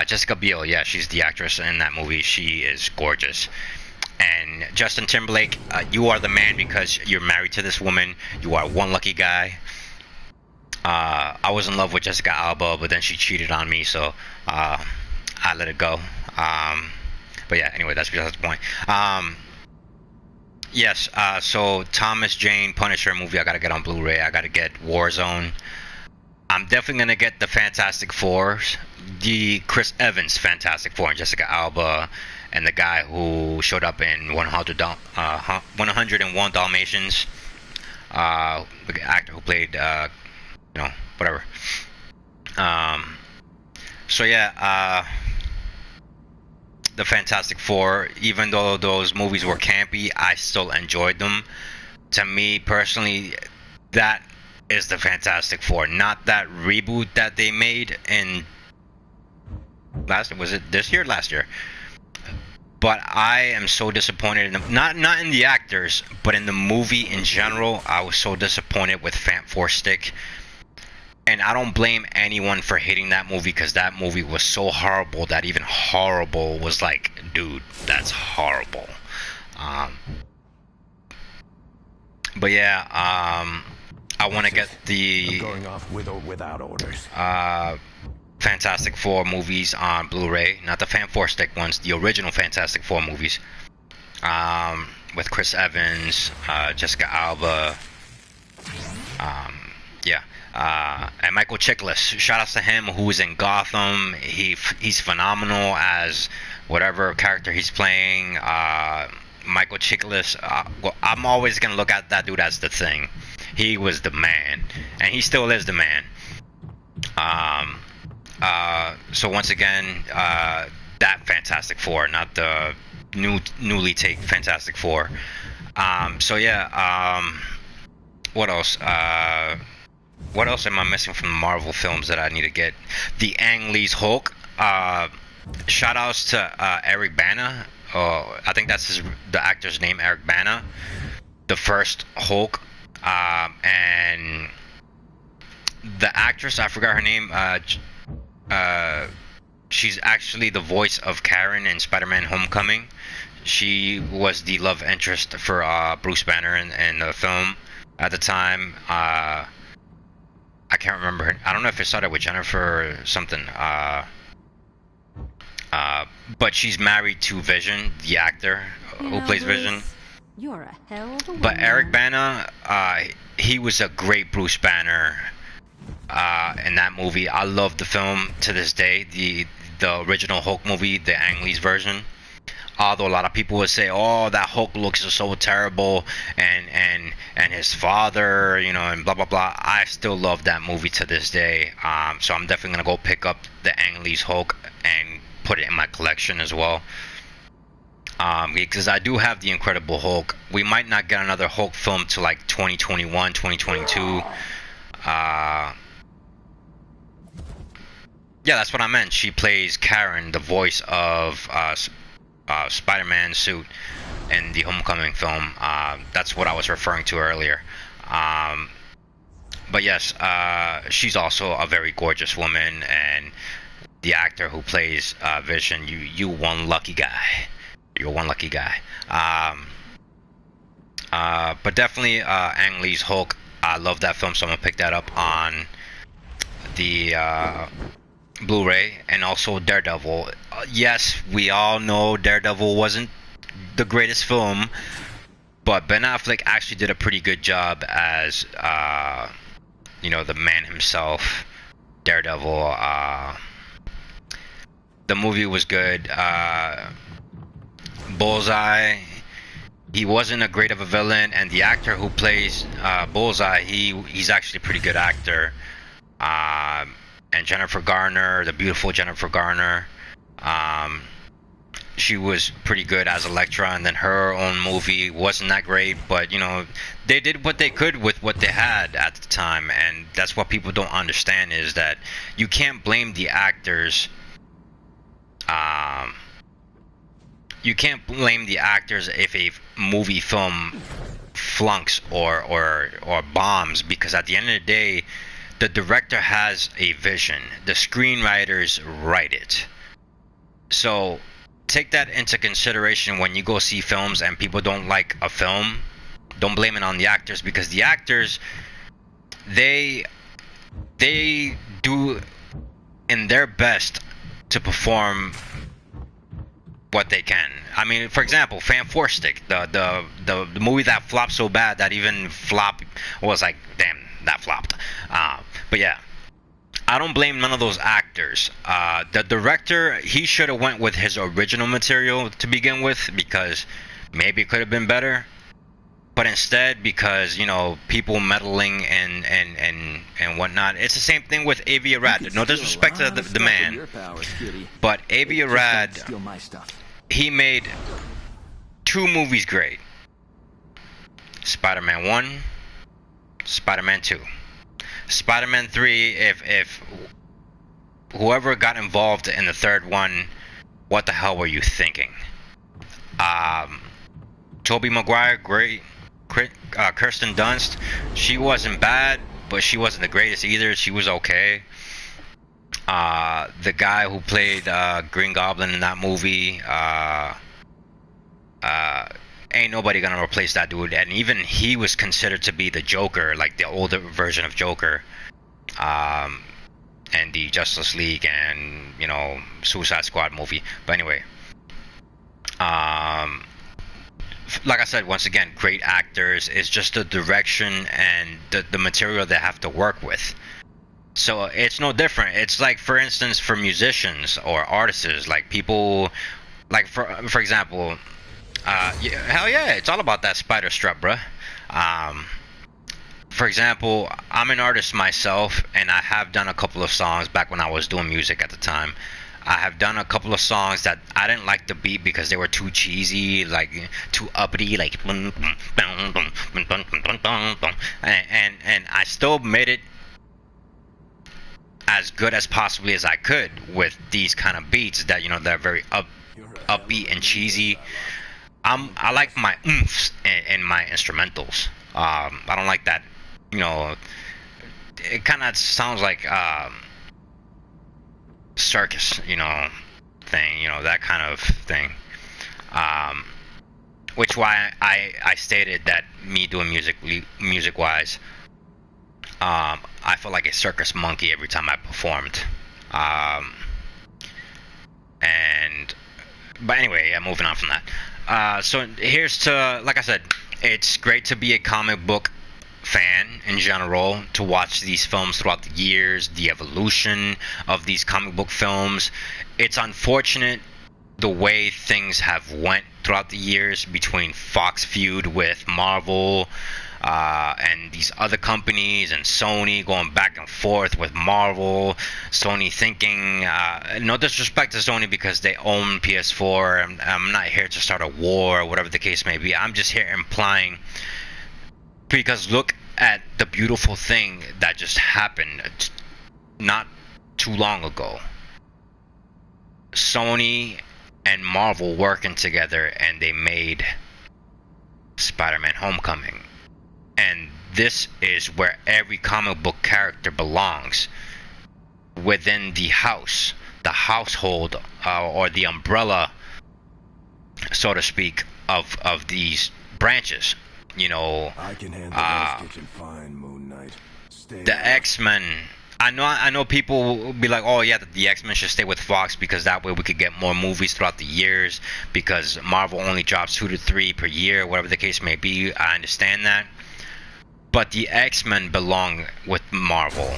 Jessica Biel, yeah, she's the actress in that movie. She is gorgeous. And Justin Timberlake, you are the man because you're married to this woman. You are one lucky guy. I was in love with Jessica Alba, but then she cheated on me, so I let it go. But yeah, anyway, that's the point. Yes, so Thomas Jane Punisher movie I gotta get on Blu-ray. I gotta get Warzone. I'm definitely gonna get the Fantastic Fours, the Chris Evans Fantastic Four, and Jessica Alba, and the guy who showed up in 101 Dalmatians, the actor who played, whatever. So yeah, the Fantastic Four, even though those movies were campy, I still enjoyed them. To me personally, that is the Fantastic Four, not that reboot that they made in last year. But I am so disappointed in them. Not in the actors, but in the movie in general. I was so disappointed with Fant Four Stick. And I don't blame anyone for hating that movie, because that movie was so horrible that even horrible was like, dude, that's horrible. But yeah, I want to get the Going off with or without orders. Fantastic Four movies on Blu-ray, not the Fan Four Stick ones, the original Fantastic Four movies, with Chris Evans, Jessica Alba, and Michael Chiklis. Shout outs to him, who is in Gotham. He's phenomenal as whatever character he's playing. Michael Chiklis, well, I'm always gonna look at that dude as the Thing. He was the man, and he still is the man. So once again, that Fantastic Four, not the newly take Fantastic Four. So yeah, what else? What else am I missing from the Marvel films that I need to get? The Ang Lee's Hulk. Shout outs to Eric Bana. I think that's the actor's name, Eric Bana. The first Hulk. And the actress, I forgot her name. She's actually the voice of Karen in Spider-Man Homecoming. She was the love interest for Bruce Banner in the film at the time. I can't remember her. I don't know if it started with Jennifer or something. But she's married to Vision, the actor who plays Vision. You're a hell of a But Eric Bana, he was a great Bruce Banner in that movie. I love the film to this day. The original Hulk movie, the Ang Lee's version. Although a lot of people would say, "Oh, that Hulk looks so terrible," and his father, and blah blah blah. I still love that movie to this day. So I'm definitely gonna go pick up the Ang Lee's Hulk and put it in my collection as well. Because I do have the Incredible Hulk. We might not get another Hulk film till like 2021, 2022. Yeah, that's what I meant. She plays Karen, the voice of Spider-Man suit in the Homecoming film. That's what I was referring to earlier. But yes, she's also a very gorgeous woman, and the actor who plays Vision, you one lucky guy. You're one lucky guy. But definitely Ang Lee's Hulk. I love that film, so I'm gonna pick that up on the Blu-ray. And also Daredevil. Yes, we all know Daredevil wasn't the greatest film, but Ben Affleck actually did a pretty good job as the man himself, Daredevil. The movie was good. Bullseye, he wasn't a great of a villain, and the actor who plays Bullseye, he's actually a pretty good actor. And Jennifer Garner, the beautiful Jennifer Garner, she was pretty good as Elektra, and then her own movie wasn't that great, but they did what they could with what they had at the time, and that's what people don't understand, is that you can't blame the actors. You can't blame the actors if a movie film flunks or bombs, because at the end of the day, the director has a vision. The screenwriters write it. So take that into consideration when you go see films and people don't like a film. Don't blame it on the actors, because the actors, they do in their best to perform what they can. I mean, for example, Fan Four Stick, the movie that flopped so bad that even flop was like, damn, that flopped. But yeah, I don't blame none of those actors. The director, he should have went with his original material to begin with, because maybe it could have been better. But instead, because people meddling and whatnot, it's the same thing with Avi Arad. No disrespect to the man, but Avi Arad, he made 2 movies great: Spider-Man 1, Spider-Man 2. Spider-Man 3, if whoever got involved in the third one, what the hell were you thinking? Tobey Maguire, great. Kirsten Dunst, she wasn't bad, but she wasn't the greatest either. She was okay. The guy who played Green Goblin in that movie, ain't nobody gonna replace that dude. And even he was considered to be the Joker, like the older version of Joker, and the Justice League and Suicide Squad movie. But anyway, like I said, once again, great actors. It's just the direction and the material they have to work with. So it's no different. It's like, for instance, for musicians or artists, like people, like for example, hell yeah, it's all about that spider strut, bruh. For example, I'm an artist myself, and I have done a couple of songs back when I was doing music at the time. I have done a couple of songs that I didn't like the beat because they were too cheesy, like too uppity, like, and I still made it as good as possibly as I could with these kind of beats that they're very upbeat and cheesy. I like my oomphs in my instrumentals. I don't like that. It kind of sounds like circus, thing, that kind of thing. Which why I stated that me doing music wise, I felt like a circus monkey every time I performed. But anyway, yeah, moving on from that. So here's to, like I said, it's great to be a comic book fan in general, to watch these films throughout the years, the evolution of these comic book films. It's unfortunate the way things have went throughout the years between Fox feud with Marvel, and these other companies, and Sony going back and forth with Marvel. Sony thinking, no disrespect to Sony because they own PS4. I'm not here to start a war or whatever the case may be. I'm just here implying, because look at the beautiful thing that just happened not too long ago. Sony and Marvel working together, and they made Spider-Man Homecoming. And this is where every comic book character belongs, within the house, the household, or the umbrella, so to speak, of these branches. I can handle those kitchen fine, Moon Knight. The X-Men, I know people will be like, oh yeah, the X-Men should stay with Fox because that way we could get more movies throughout the years, because Marvel only drops 2 to 3 per year, whatever the case may be. I understand that, but the X-Men belong with Marvel.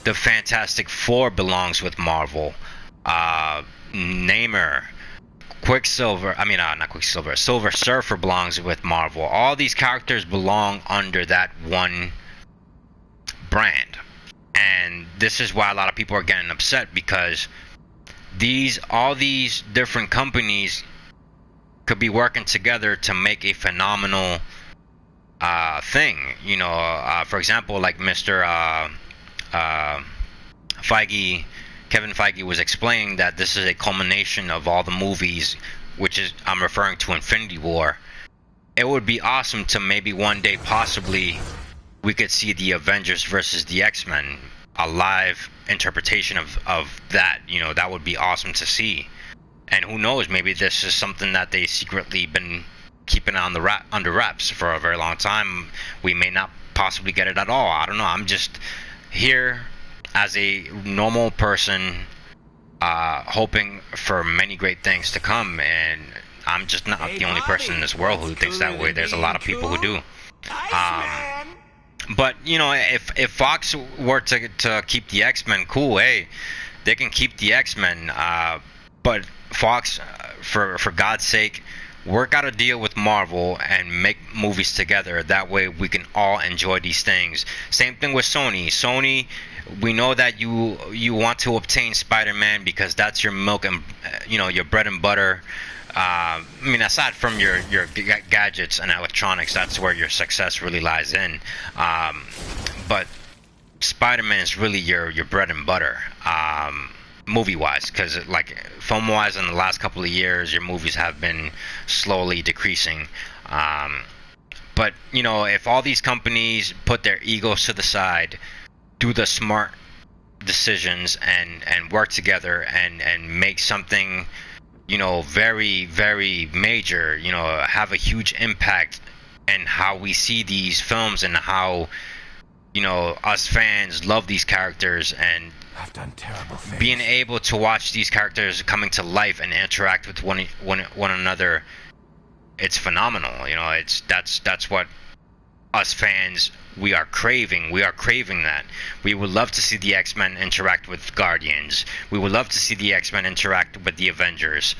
The Fantastic Four belongs with Marvel. Namor, Quicksilver, not Quicksilver, Silver Surfer belongs with Marvel. All these characters belong under that one brand. And this is why a lot of people are getting upset, because all these different companies could be working together to make a phenomenal thing. For example, like Mr. Feige, Kevin Feige was explaining that this is a culmination of all the movies, which is, I'm referring to Infinity War. It would be awesome to maybe one day possibly we could see the Avengers versus the X-Men, a live interpretation of that. That would be awesome to see. And who knows, maybe this is something that they secretly been keeping under wraps for a very long time. We may not possibly get it at all. I don't know. I'm just here as a normal person, hoping for many great things to come, and I'm just not the only person in this world who thinks that way. There's a lot of people who do. But if Fox were to keep the X-Men, cool. Hey, they can keep the X-Men. But Fox, for God's sake, work out a deal with Marvel and make movies together. That way we can all enjoy these things. Same thing with Sony. Sony, we know that you want to obtain Spider-Man because that's your milk and your bread and butter. Aside from your gadgets and electronics, that's where your success really lies in. But Spider-Man is really your bread and butter, movie-wise, because like film-wise, in the last couple of years, your movies have been slowly decreasing. But if all these companies put their egos to the side, do the smart decisions, and work together and make something very, very major, have a huge impact in how we see these films and how, us fans love these characters, and I've done terrible things. Being able to watch these characters coming to life and interact with one another, it's phenomenal. That's what us fans, we are craving. We are craving that. We would love to see the X-Men interact with Guardians. We would love to see the X-Men interact with the Avengers.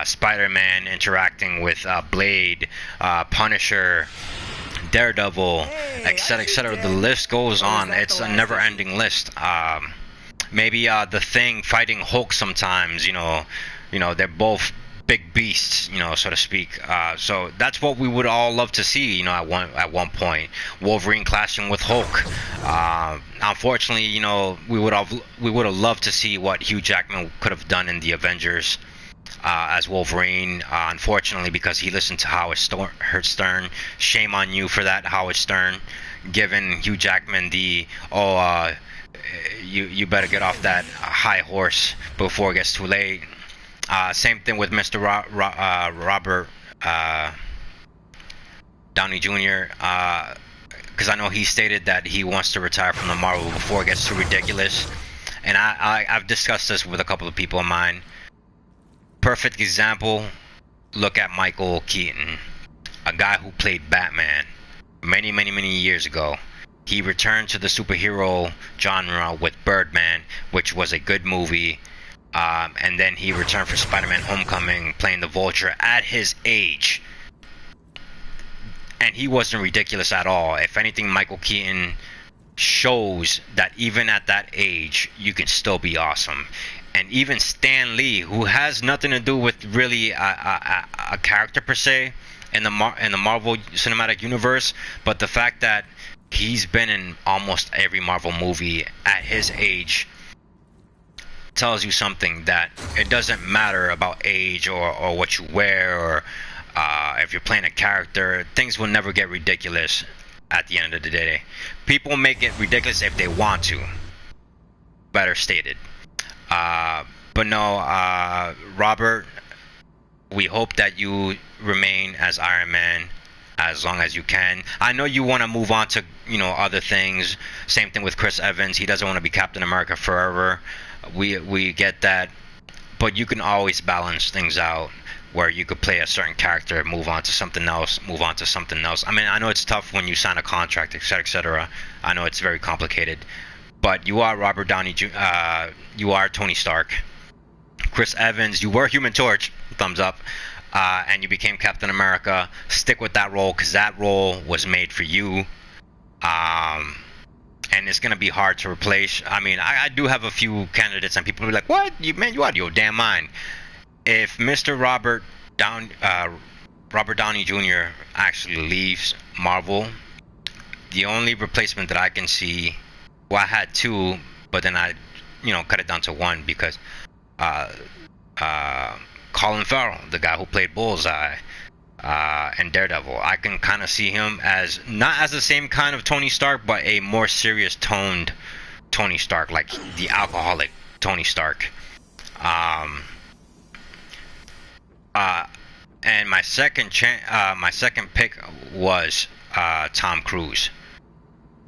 Spider-Man interacting with Blade, Punisher, Daredevil, etc., etc. The list goes on. It's a never-ending list. Maybe the Thing fighting Hulk sometimes. They're both big beasts, so to speak. So that's what we would all love to see, at one point. Wolverine clashing with Hulk. Unfortunately, we would have loved to see what Hugh Jackman could have done in the Avengers as Wolverine. Unfortunately, because he listened to Howard Stern. Shame on you for that, Howard Stern. Giving Hugh Jackman the you better get off that high horse before it gets too late. Same thing with Mr. Robert Downey Jr. Because I know he stated that he wants to retire from the Marvel before it gets too ridiculous. And I've discussed this with a couple of people of mine. Perfect example, look at Michael Keaton, a guy who played Batman many, many, many years ago. He returned to the superhero genre with Birdman, which was a good movie. And then he returned for Spider-Man Homecoming, playing the Vulture at his age. And he wasn't ridiculous at all. If anything, Michael Keaton shows that even at that age, you can still be awesome. And even Stan Lee, who has nothing to do with really a character per se in the Marvel Cinematic Universe, but the fact that he's been in almost every Marvel movie at his age tells you something, that it doesn't matter about age or what you wear, or if you're playing a character, things will never get ridiculous at the end of the day. People make it ridiculous if they want to. Better stated. But no, Robert, we hope that you remain as Iron Man as long as you can. I know you want to move on to, you know, other things. Same thing with Chris Evans. He doesn't want to be Captain America forever. We get that, but you can always balance things out where you could play a certain character, move on to something else, move on to something else. I mean, I know it's tough when you sign a contract, etc., etc. I know it's very complicated, but you are Robert Downey Jr. You are Tony Stark. Chris Evans, you were Human Torch, thumbs up, and you became Captain America. Stick with that role, because that role was made for you, and it's gonna be hard to replace. I mean, I do have a few candidates, and people will be like, "What? You out of your damn mind?" If Mr. Robert Downey Jr. actually leaves Marvel, the only replacement that I can see, well, I had two, but then I, you know, cut it down to one because Colin Farrell, the guy who played Bullseye and Daredevil, I can kind of see him as not as the same kind of Tony Stark, but a more serious toned Tony Stark, like the alcoholic Tony Stark. And my second pick was Tom Cruise,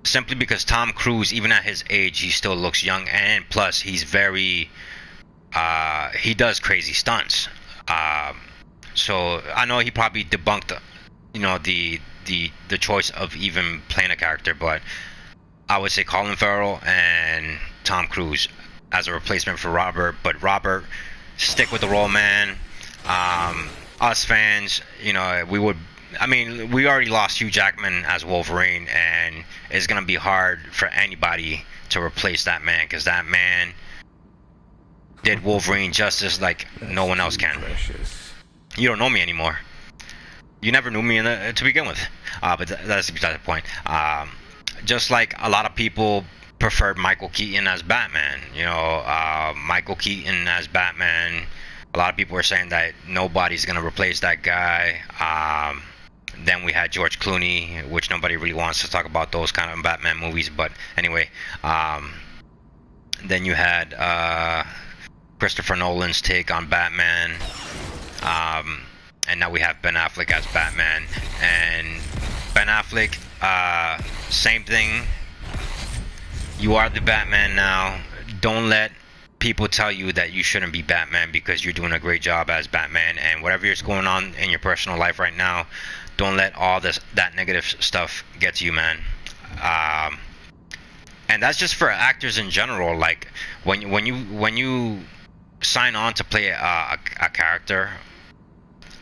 simply because Tom Cruise, even at his age, he still looks young, and plus he's very he does crazy stunts. So I know he probably debunked, you know, the choice of even playing a character, but I would say Colin Farrell and Tom Cruise as a replacement for Robert. But Robert, stick with the role, man. Us fans, you know, we already lost Hugh Jackman as Wolverine, and it's gonna be hard for anybody to replace that man, because that man did Wolverine justice like no one else can. You don't know me anymore. You never knew me to begin with. But that's beside the point. Just like a lot of people preferred Michael Keaton as Batman. You know, Michael Keaton as Batman. A lot of people were saying that nobody's going to replace that guy. Then we had George Clooney, which nobody really wants to talk about those kind of Batman movies. But anyway, then you had Christopher Nolan's take on Batman. And now we have Ben Affleck as Batman. And Ben Affleck, same thing. You are the Batman now. Don't let people tell you that you shouldn't be Batman, because you're doing a great job as Batman, and whatever is going on in your personal life right now, don't let all that negative stuff get to you, man. And that's just for actors in general. Like when you sign on to play a character,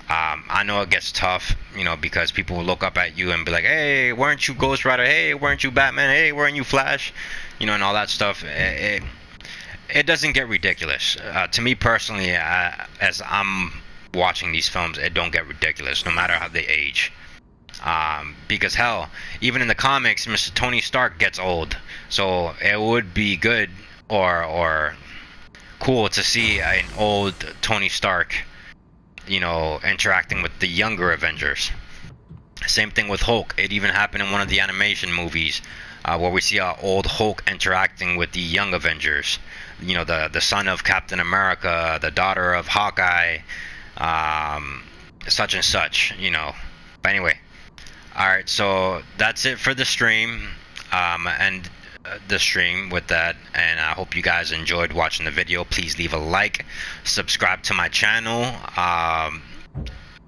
I know it gets tough, you know, because people will look up at you and be like, "Hey, weren't you Ghost Rider? Hey, weren't you Batman? Hey, weren't you Flash?" You know, and all that stuff. It doesn't get ridiculous. To me personally, as I'm watching these films, it don't get ridiculous, no matter how they age. Because hell, even in the comics, Mr. Tony Stark gets old. So it would be good or cool to see an old Tony Stark, you know, interacting with the younger Avengers. Same thing with Hulk. It even happened in one of the animation movies, where we see an old Hulk interacting with the young Avengers. You know, the son of Captain America, the daughter of Hawkeye, such and such, you know. But anyway, alright, so that's it for the stream. And the stream with that, and I hope you guys enjoyed watching the video. Please leave a like, subscribe to my channel.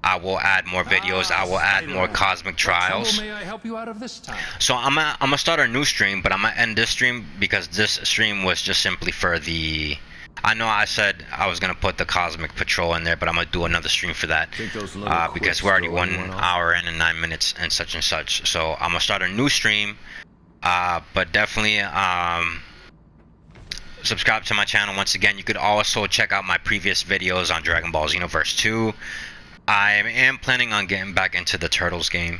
I will add more videos. I will add more Cosmic Trials. May I help you out of this time? So I'm gonna start a new stream, but I'm gonna end this stream because this stream was just simply for the. I know I said I was gonna put the Cosmic Patrol in there, but I'm gonna do another stream for that because we're already 1 hour in and 9 minutes and such. So I'm gonna start a new stream, but definitely subscribe to my channel. Once again, you could also check out my previous videos on Dragon Ball Xenoverse 2. I am planning on getting back into the Turtles game.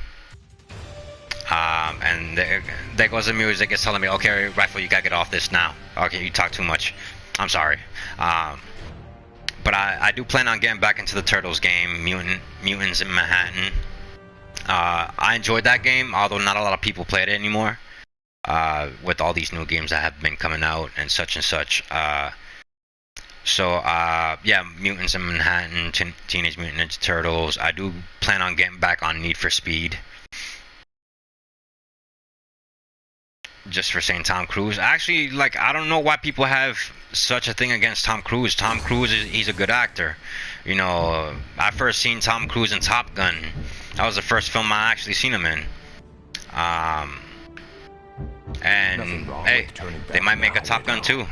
And there goes the music. It's telling me, okay, Rifle, you gotta get off this now. Okay, you talk too much. I'm sorry. But I do plan on getting back into the Turtles game, Mutants in Manhattan. I enjoyed that game, although not a lot of people play it anymore. With all these new games that have been coming out and such. So yeah, Mutants in Manhattan, Teenage Mutant Ninja Turtles. I do plan on getting back on Need for Speed. Just for saying Tom Cruise. Actually, like, I don't know why people have such a thing against Tom Cruise. Tom Cruise he's a good actor. You know, I first seen Tom Cruise in Top Gun. That was the first film I actually seen him in. And hey, they might make a Top Gun 2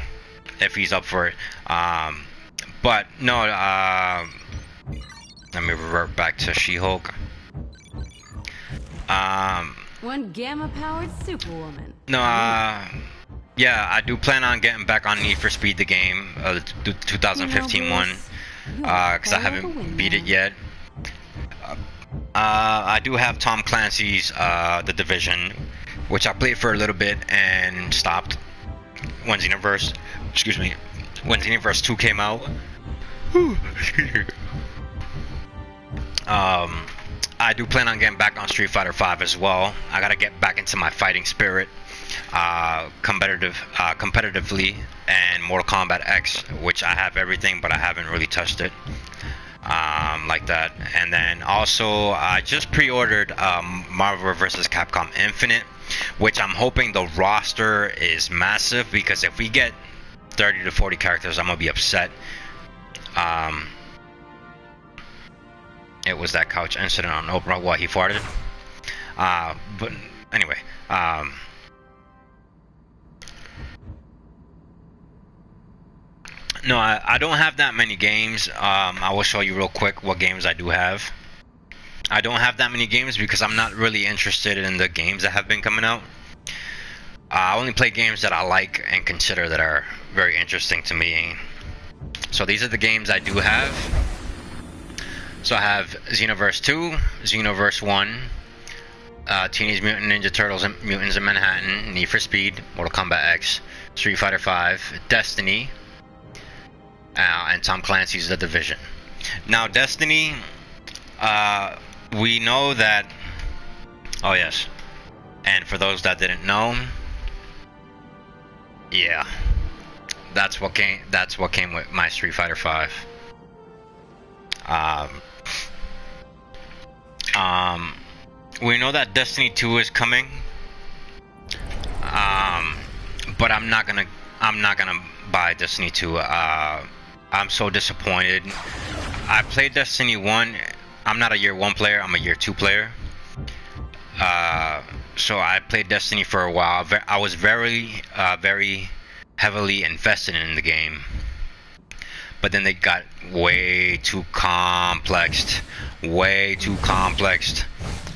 if he's up for it. But no, let me revert back to She-Hulk. One gamma-powered superwoman. No, yeah, I do plan on getting back on Need for Speed, the game, the 2015 one, because I haven't beat it yet. I do have Tom Clancy's The Division, which I played for a little bit and stopped when Xenoverse 2 came out. I do plan on getting back on Street Fighter 5 as well. I gotta get back into my fighting spirit, competitively, and Mortal Kombat X, which I have everything, but I haven't really touched it like that. And then also, I just pre-ordered Marvel vs. Capcom Infinite, which I'm hoping the roster is massive, because if we get 30 to 40 characters, I'm gonna be upset. It was that couch incident on Oprah. What, he farted? But anyway, no, I don't have that many games. I will show you real quick what games I do have. I don't have that many games because I'm not really interested in the games that have been coming out. I only play games that I like and consider that are very interesting to me. So these are the games I do have. So I have Xenoverse 2, Xenoverse 1, Teenage Mutant Ninja Turtles and Mutants in Manhattan, Need for Speed, Mortal Kombat X, Street Fighter 5, Destiny, and Tom Clancy's The Division. Now Destiny, we know that, oh yes, and for those that didn't know, yeah, that's what came with my Street Fighter 5. We know that Destiny 2 is coming, but I'm not gonna buy Destiny 2. I'm so disappointed. I played Destiny 1. I'm not a year 1 player, I'm a year 2 player. So I played Destiny for a while. I was very heavily invested in the game. But then they got way too complexed.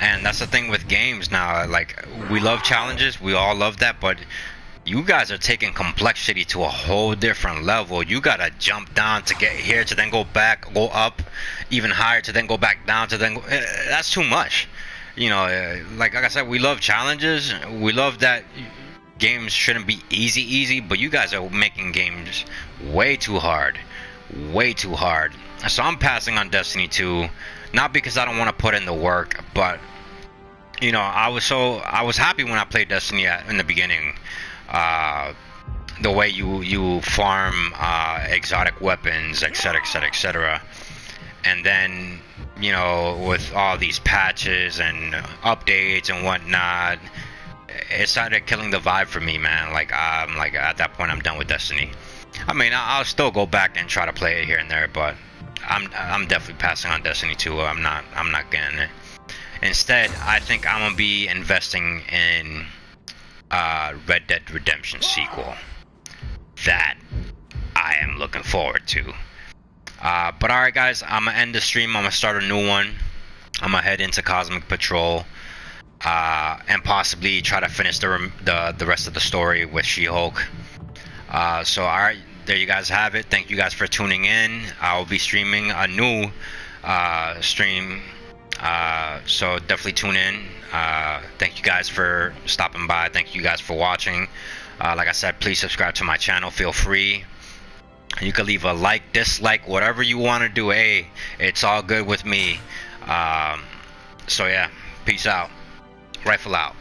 And that's the thing with games now. Like, we love challenges, we all love that, but you guys are taking complexity to a whole different level. You gotta jump down to get here, to then go back, go up even higher, to then go back down, to then go, that's too much. You know, like I said, we love challenges. We love that games shouldn't be easy, but you guys are making games way too hard. So I'm passing on Destiny 2, not because I don't want to put in the work, but you know, I was happy when I played Destiny in the beginning. The way you farm exotic weapons, etc. And then, you know, with all these patches and updates and whatnot, it started killing the vibe for me, man. Like, at that point, I'm done with Destiny. I mean, I'll still go back and try to play it here and there, but I'm definitely passing on Destiny 2. I'm not getting it. Instead, I think I'm gonna be investing in Red Dead Redemption sequel. That I am looking forward to. But alright, guys, I'm gonna end the stream. I'm gonna start a new one. I'm gonna head into Cosmic Patrol, and possibly try to finish the rest of the story with She-Hulk. So alright, there you guys have it. Thank you guys for tuning in. I'll be streaming a new stream, so definitely tune in. Thank you guys for stopping by. Thank you guys for watching. Like I said, please subscribe to my channel. Feel free. You can leave a like, dislike, whatever you want to do. Hey, it's all good with me. So yeah, peace out. Rifle out.